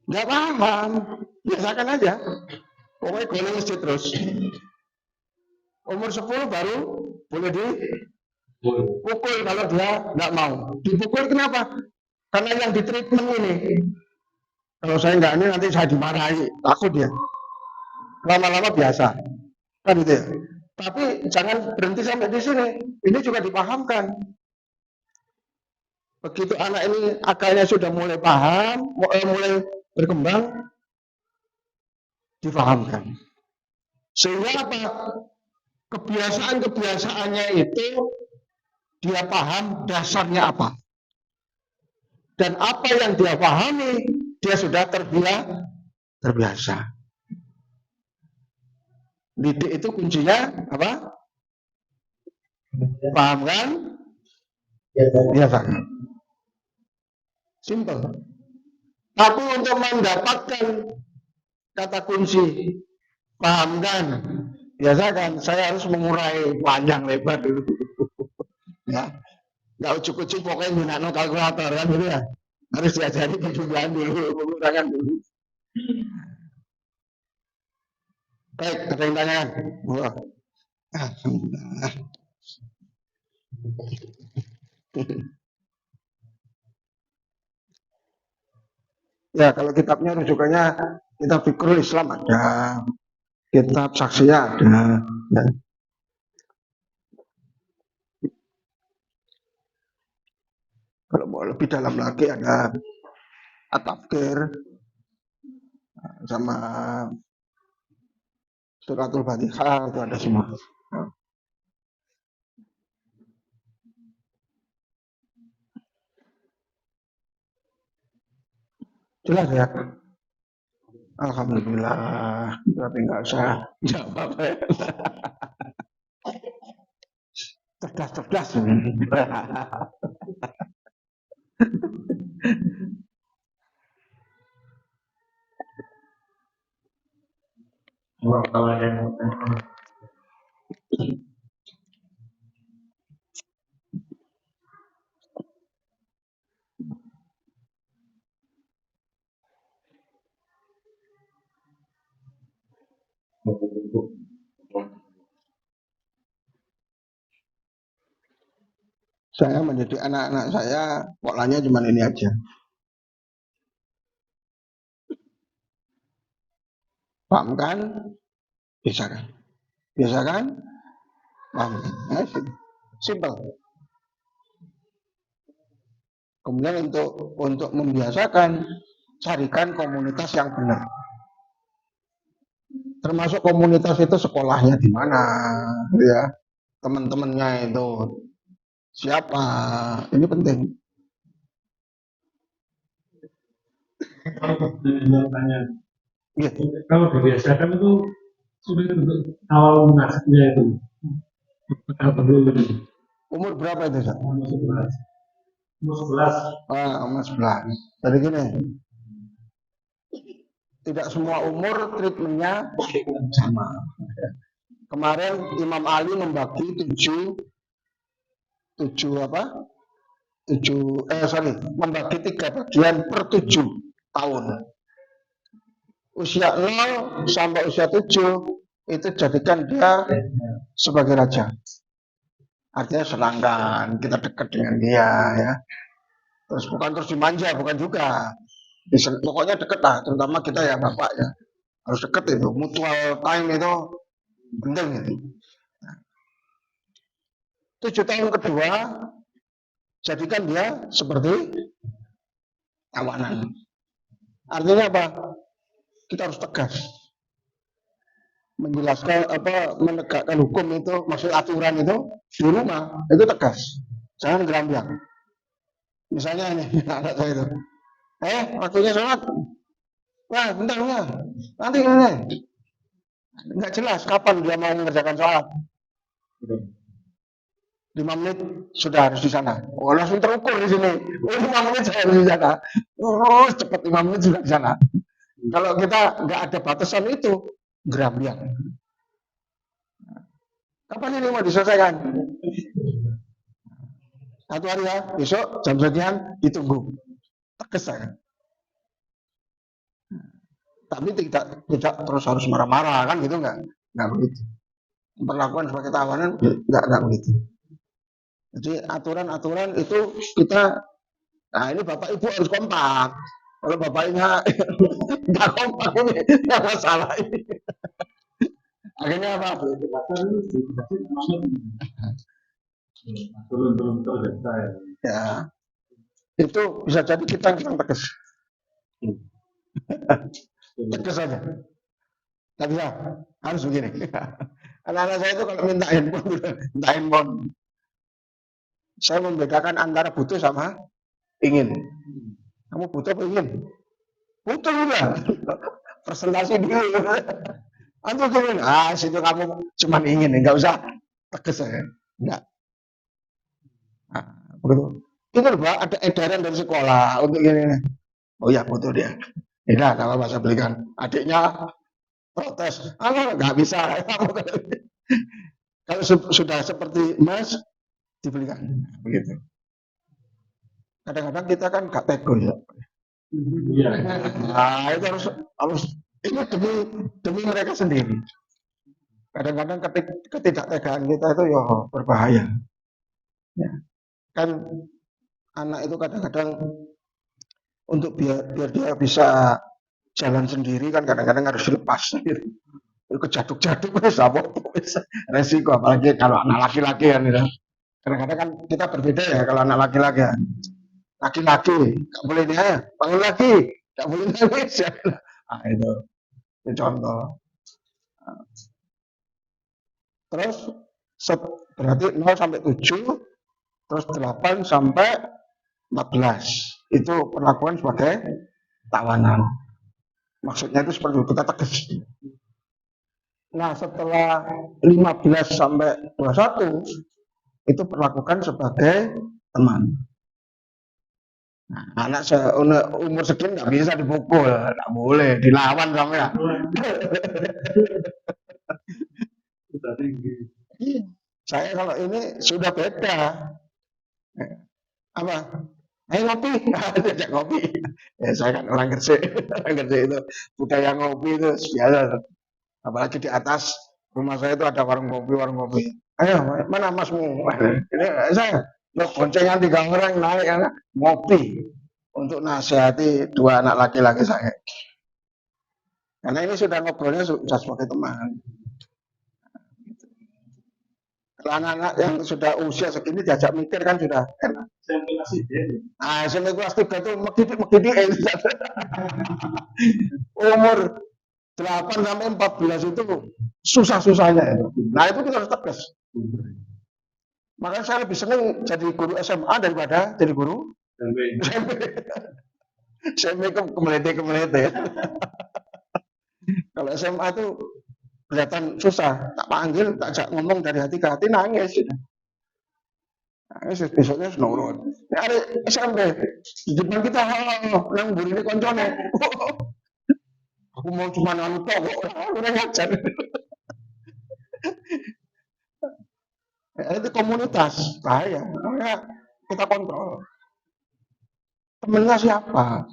Nggak paham. Biasakan aja. Pokoknya golong masjid terus. Umur 10 baru boleh dipukul kalau dia nggak mau. Dipukul kenapa? Karena yang di treatment ini. Kalau saya nggak ini nanti saya dimarahi. Takut dia. Lama-lama biasa. Kan gitu ya. Tapi jangan berhenti sampai di sini. Ini juga dipahamkan. Begitu anak ini akalnya sudah mulai paham, mulai berkembang, dipahamkan. Sehingga apa? Kebiasaan-kebiasaannya itu dia paham dasarnya apa. Dan apa yang dia pahami, dia sudah terbiasa. Didik itu kuncinya apa? Paham kan? Biasa. Simple. Tapi untuk mendapatkan kata kunci paham kan? Biasakan, saya harus mengurai panjang lebar dulu. Ya, nggak ujuk-ujuk pokoknya gunakan kalkulator kan gitu ya. Harus diajari perjumlahan dulu, pengurangan dulu. Baik, ada yang tanya? Wah. Alhamdulillah. Ya, kalau kitabnya rujukannya kitab Fikrul Islam ada, kitab Saksiyah ada. Ya. Kalau mau lebih dalam lagi ada At-Tafkir sama Suratul Fatihah itu ada semua. Jelas ya? Alhamdulillah, tapi nggak usah jawab ya. Cerdas. Kalau ada yang Saya mendidik anak-anak saya polanya cuma ini aja. Paham kan? Bisa kan? Bisa kan? Paham kan? Nah, simple. Kemudian untuk membiasakan, carikan komunitas yang benar. Termasuk komunitas itu sekolahnya di mana, ya, teman-temannya itu siapa, ini penting. Ya. Kalau dibiasakan itu sulit untuk awal munasibnya itu. Umur berapa itu, Sa? Umur 11. Umur 11. Umur 11. Jadi gini, tidak semua umur treatmentnya sama. Kemarin Imam Ali membagi membagi 3 bagian per 7 tahun. Usia 0 sampai usia 7 itu jadikan dia sebagai raja. Artinya senangkan, kita dekat dengan dia ya. Terus bukan terus dimanja, bukan juga. Pokoknya deket lah, terutama kita ya bapak ya. Harus deket itu, mutual time itu penting itu. 7 tahun kedua, jadikan dia seperti tawanan. Artinya apa? Kita harus tegas. Menjelaskan menegakkan hukum itu, maksud aturan itu di rumah itu tegas. Jangan gerambiang. Misalnya ini anak saya itu, waktunya sholat. Wah, bentar. Nanti ini. Nggak jelas kapan dia mau mengerjakan sholat. 5 menit sudah harus di sana. Oh, langsung terukur di sini. Oh, 5 menit saya harus di sana. Oh, cepat 5 menit sudah di sana. Kalau kita nggak ada batasan itu, gerambiang. Kapan ini mau diselesaikan? 1 hari ya, besok jam sekian ditunggu. Tegas saya. Tapi tidak terus harus marah-marah kan gitu nggak begitu. Perlakuan sebagai tawanan nggak begitu. Jadi aturan-aturan itu kita, nah ini bapak ibu harus kompak. Kalau bapaknya nggak kompak ini nggak masalah ini. Akhirnya apa? Ya, itu bisa jadi kita tegas. Tegas saja. Nggak bisa, harus begini. Anak-anak saya itu kalau minta handphone, saya membedakan antara butuh sama ingin. Kamu butuh apa ingin? Butuh juga. Presentasi dulu. Antum ingin, situ kamu cuma ingin, nggak usah tegas ya. Enggak. Nah, begitu. Itu loh, Pak, ada edaran dari sekolah untuk ini. Oh ya, butuh dia. Ya, kalau saya belikan. Adiknya protes, nggak bisa. Kalau sudah seperti Mas, dibelikan. Begitu. Kadang-kadang kita kan nggak tego ya. Nah, itu harus ini demi mereka sendiri. Kadang-kadang ketidaktegaan kita itu ya berbahaya. Ya. Kan anak itu kadang-kadang untuk biar dia bisa jalan sendiri kan kadang-kadang harus dilepas. Kejaduk-jaduk resiko, apalagi kalau anak laki-laki kan gitu. Kadang-kadang kan kita berbeda ya kalau anak laki-laki ya. Laki-laki nggak boleh dia bangun lagi, nggak boleh nangis ya. Nah, itu contoh. Terus berarti 0 sampai 7, terus 8 sampai 14 itu perlakuan sebagai tawanan. Maksudnya itu seperti itu, kita tegas. Nah, setelah 15 sampai 21 itu perlakukan sebagai teman. Nah, anak umur sekian nggak bisa dipukul, nggak boleh, dilawan sama ya. Saya kalau ini sudah beda. Apa? Ayo ngopi, ajak ngopi. Ya, saya kan orang Gresik, itu budaya ngopi itu biasa. Apalagi di atas rumah saya itu ada warung kopi. Ayo, mana masmu? Ini saya boncengan 3 orang naik ngopi untuk nasihati 2 anak laki-laki saya. Karena ini sudah ngobrolnya sudah sebagai teman. Kalau anak-anak yang sudah usia segini diajak mikir kan sudah enak. SMP kelas 3 itu megidi umur 8 sampai 14 itu susah-susahnya itu. Nah, itu kita harus tegas. Makanya saya lebih senang jadi guru SMA daripada jadi guru SMP kemelete. Kalau SMA itu kelihatan susah, tak panggil, tak ajak ngomong dari hati ke hati, nangis. Nangis besoknya nurut. Ya ada SMP, di depan kita, yang buri ini koncone. Aku mau cuma nanu tok, udah ngajar. Itu komunitas, bahaya. Makanya kita kontrol. Temennya siapa?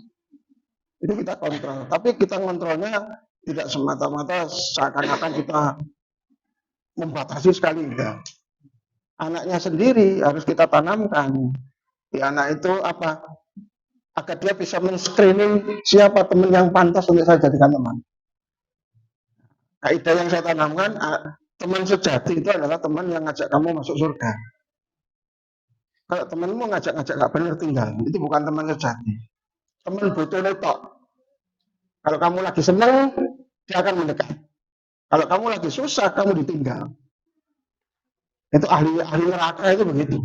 Itu kita kontrol. Tapi kita kontrolnya tidak semata-mata seakan-akan kita membatasi sekali, enggak. Anaknya sendiri harus kita tanamkan. Di anak itu apa? agar dia bisa men-screening siapa teman yang pantas untuk saya jadikan teman. Kaidah yang saya tanamkan, teman sejati itu adalah teman yang ngajak kamu masuk surga. Kalau temanmu ngajak-ngajak gak benar tinggal, itu bukan teman sejati. Teman butuh netok. Kalau kamu lagi senang, dia akan mendekat. Kalau kamu lagi susah, kamu ditinggal. Itu ahli neraka itu begitu.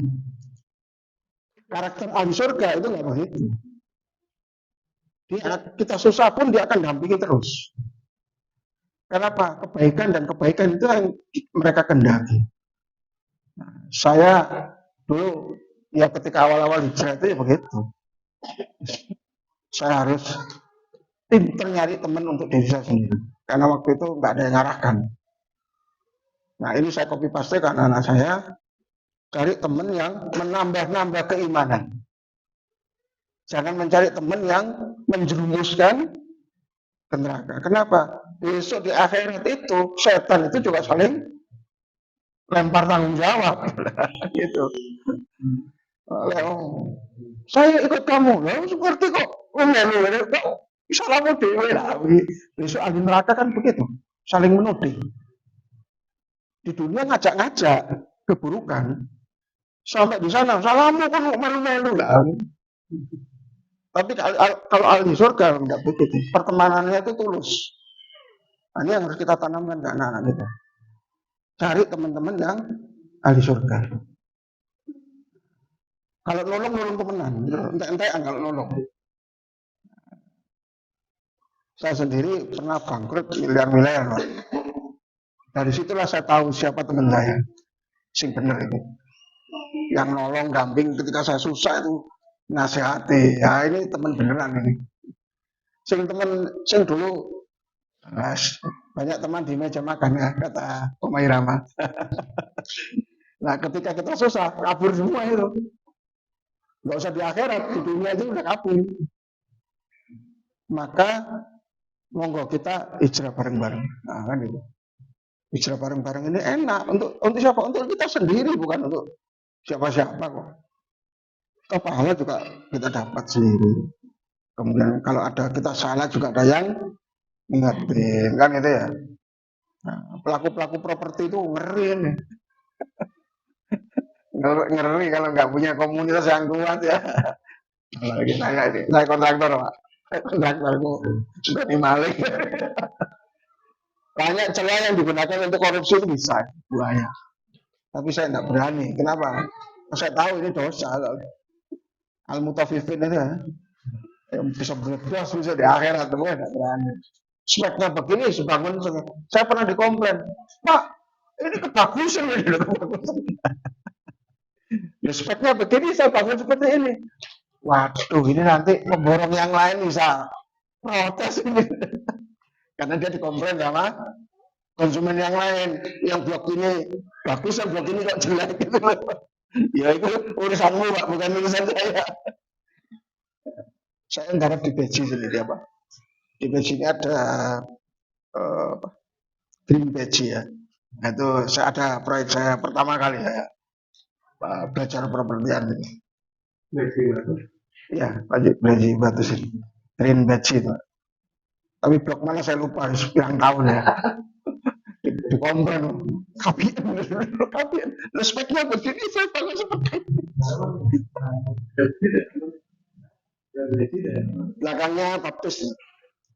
Karakter ahli surga itu nggak begitu. Kita susah pun dia akan dampingi terus. Kenapa? Kebaikan dan kebaikan itu yang mereka kendaki. Saya dulu ya ketika awal-awal hijrah itu ya begitu. Saya harus pinter nyari teman untuk diri saya sendiri. Karena waktu itu nggak ada yang ngarahkan. Nah ini saya copy paste ke anak-anak saya. Cari teman yang menambah-nambah keimanan. Jangan mencari teman yang menjerumuskan ke neraka. Kenapa? Besok di akhirat itu setan itu juga saling lempar tanggung jawab. Gitu. Saya ikut kamu. Seperti kok salahmu dewe lah. Besok ahli neraka kan begitu. Saling menuding. Di dunia ngajak-ngajak keburukan. Sampai di sana salahmu kan melu-melu lah. Tapi kalau ahli surga enggak begitu. Pertemanannya itu tulus. Nah, ini yang harus kita tanamkan ke anak-anak kita. Cari teman-teman yang ahli surga. Kalau nolong temenan. Entek-entekan kalau nolong. Saya sendiri pernah bangkrut miliar-miliar. Dari situlah saya tahu siapa teman saya. Sing bener itu. Yang nolong gamping ketika saya susah itu nasihati. Ya ini teman beneran ini. Sing dulu banyak teman di meja makan ya, kata Om Irama. Nah ketika kita susah kabur semua itu. Nggak usah di akhirat, di dunia itu udah kabur. Maka monggo kita hijrah bareng-bareng. Nah kan itu. Hijrah bareng-bareng ini enak untuk siapa? Untuk kita sendiri, bukan untuk siapa-siapa kok. Pahala juga kita dapat sendiri. Kemudian kalau ada kita salah juga ada yang ingetin, kan itu ya. Nah, pelaku-pelaku properti itu ngeri nih. Ngeri kalau nggak punya komunitas yang kuat ya. Lagi saya kontraktor Pak. Kontraktorku sudah maling. Banyak celah yang digunakan untuk korupsi itu bisa, banyak. Tapi saya tidak berani. Kenapa? Saya tahu ini dosa. Al-Mutafifin itu ya. Yang bisa berdua bisa di akhirat, tapi saya tidak berani. Speknya begini, sebangun. Saya pernah dikomplain, Pak, ini kebagusan ini. Ya, speknya begini, saya bangun seperti ini. Waduh, ini nanti memborong yang lain bisa protes ini. Karena dia dikomplain sama konsumen yang lain. Yang blok ini bagus, yang blok ini kok jelek gitu. Ya itu urusanmu Pak, bukan urusan saya. Saya garap di Beji sendiri ya Pak. Di Beji ini ada Green Beji ya. Nah, itu saya ada proyek saya pertama kali ya. Belajar propertian ini. Ya, Beji Batu sini. Green Beji itu. Tapi blok mana saya lupa, sekian tahun ya. Di komplain, kapian, respeknya begini, saya bangun seperti ini. Belakangnya baptis.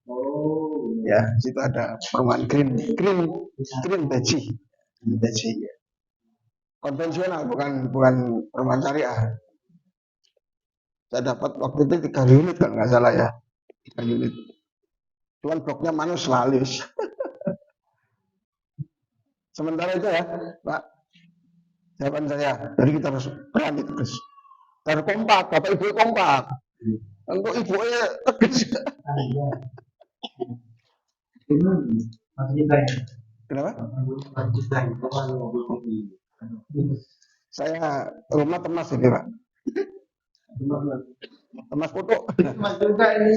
Oh. Ya, situ ada perumahan green beji. Konvensional, bukan perumahan syariah. Saya dapat waktu itu 3 unit kalau nggak salah ya. 3 unit. Cuman bloknya mana selalis. Sementara itu ya, Pak. Jawaban saya, jadi kita harus berani terus. Harus kompak, Bapak Ibu kompak. Untuk ibunya tegas. Kenapa? Saya rumah Temas ini Pak. Temas foto. Temas juga ini.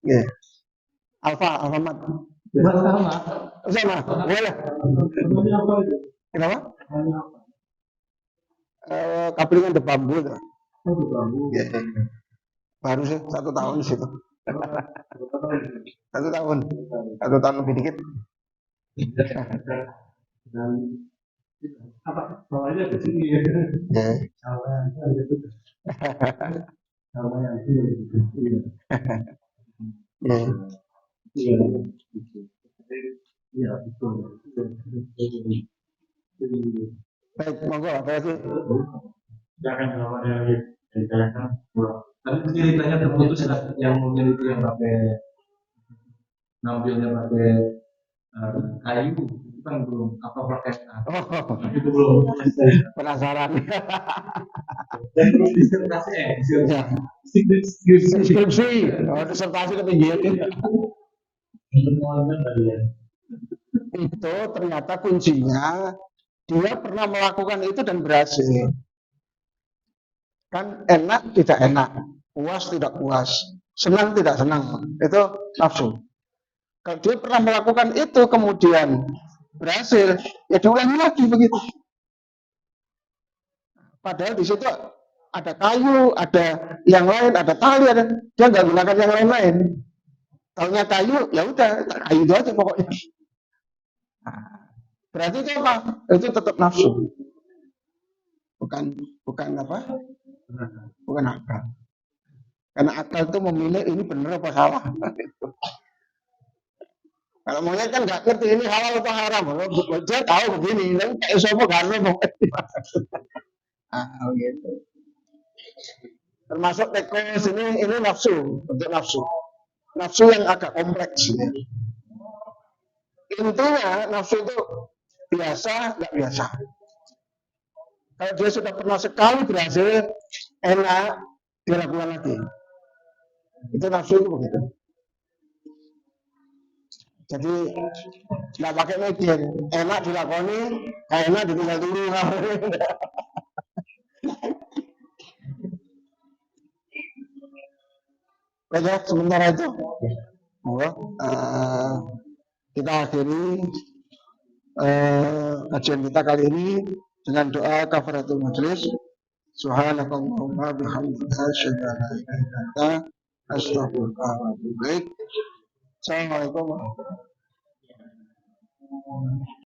Iya. Alfamart. Sama. Boleh. Kenapa? Kaplingan de bambu. Oh, de bambu. Ya. baru sih 1 tahun di situ. 1 tahun, 1 tahun lebih dikit. Dan apa bawahnya di sini ya Ya. sama gitu sama yang ini gitu Ya. iya iya betul Baik, monggo apa sih? jangan kalau ada yang ditanyakan tapi ceritanya terputus lah yang mobil itu yang pakai nampilnya pakai kayu itu kan belum apa pakai Oh, itu belum penasaran. dan terus disertasi Ya. skripsi Skripsi, oh, disertasi ketinggian. Itu ternyata kuncinya dia pernah melakukan itu dan berhasil. Kan enak tidak enak, puas tidak puas, senang tidak senang, itu nafsu. Kalau dia pernah melakukan itu kemudian berhasil, ya diulangi lagi begitu. Padahal di situ ada kayu, ada yang lain, ada tali, ada dia nggak gunakan yang lain-lain. Taunya kayu, ya udah kayu itu aja pokoknya. Berarti itu apa? Itu tetap nafsu, bukan apa? Bukan akal. Karena akal itu memilih ini benar apa salah. Kalau monyet kan nggak ngerti ini halal atau haram. Dia tahu begini, tapi kayak siapa karena mau gitu. Termasuk teknis ini nafsu, bentuk nafsu. Nafsu yang agak kompleks. Intinya nafsu itu biasa, nggak biasa. Kalau dia sudah pernah sekali berhasil, enak, dilakukan lagi. Itu nafsu itu begitu. Jadi nggak pakai mikir, enak dilakoni, enak ditinggal dulu. Oke, sementara itu, kita akhiri kajian kita kali ini dengan doa kafaratul majlis. Subhanakallahumma bihamdika asyhadu an la ilaha illa anta astaghfiruka wa atubu ilaik. Assalamualaikum warahmatullahi wabarakatuh.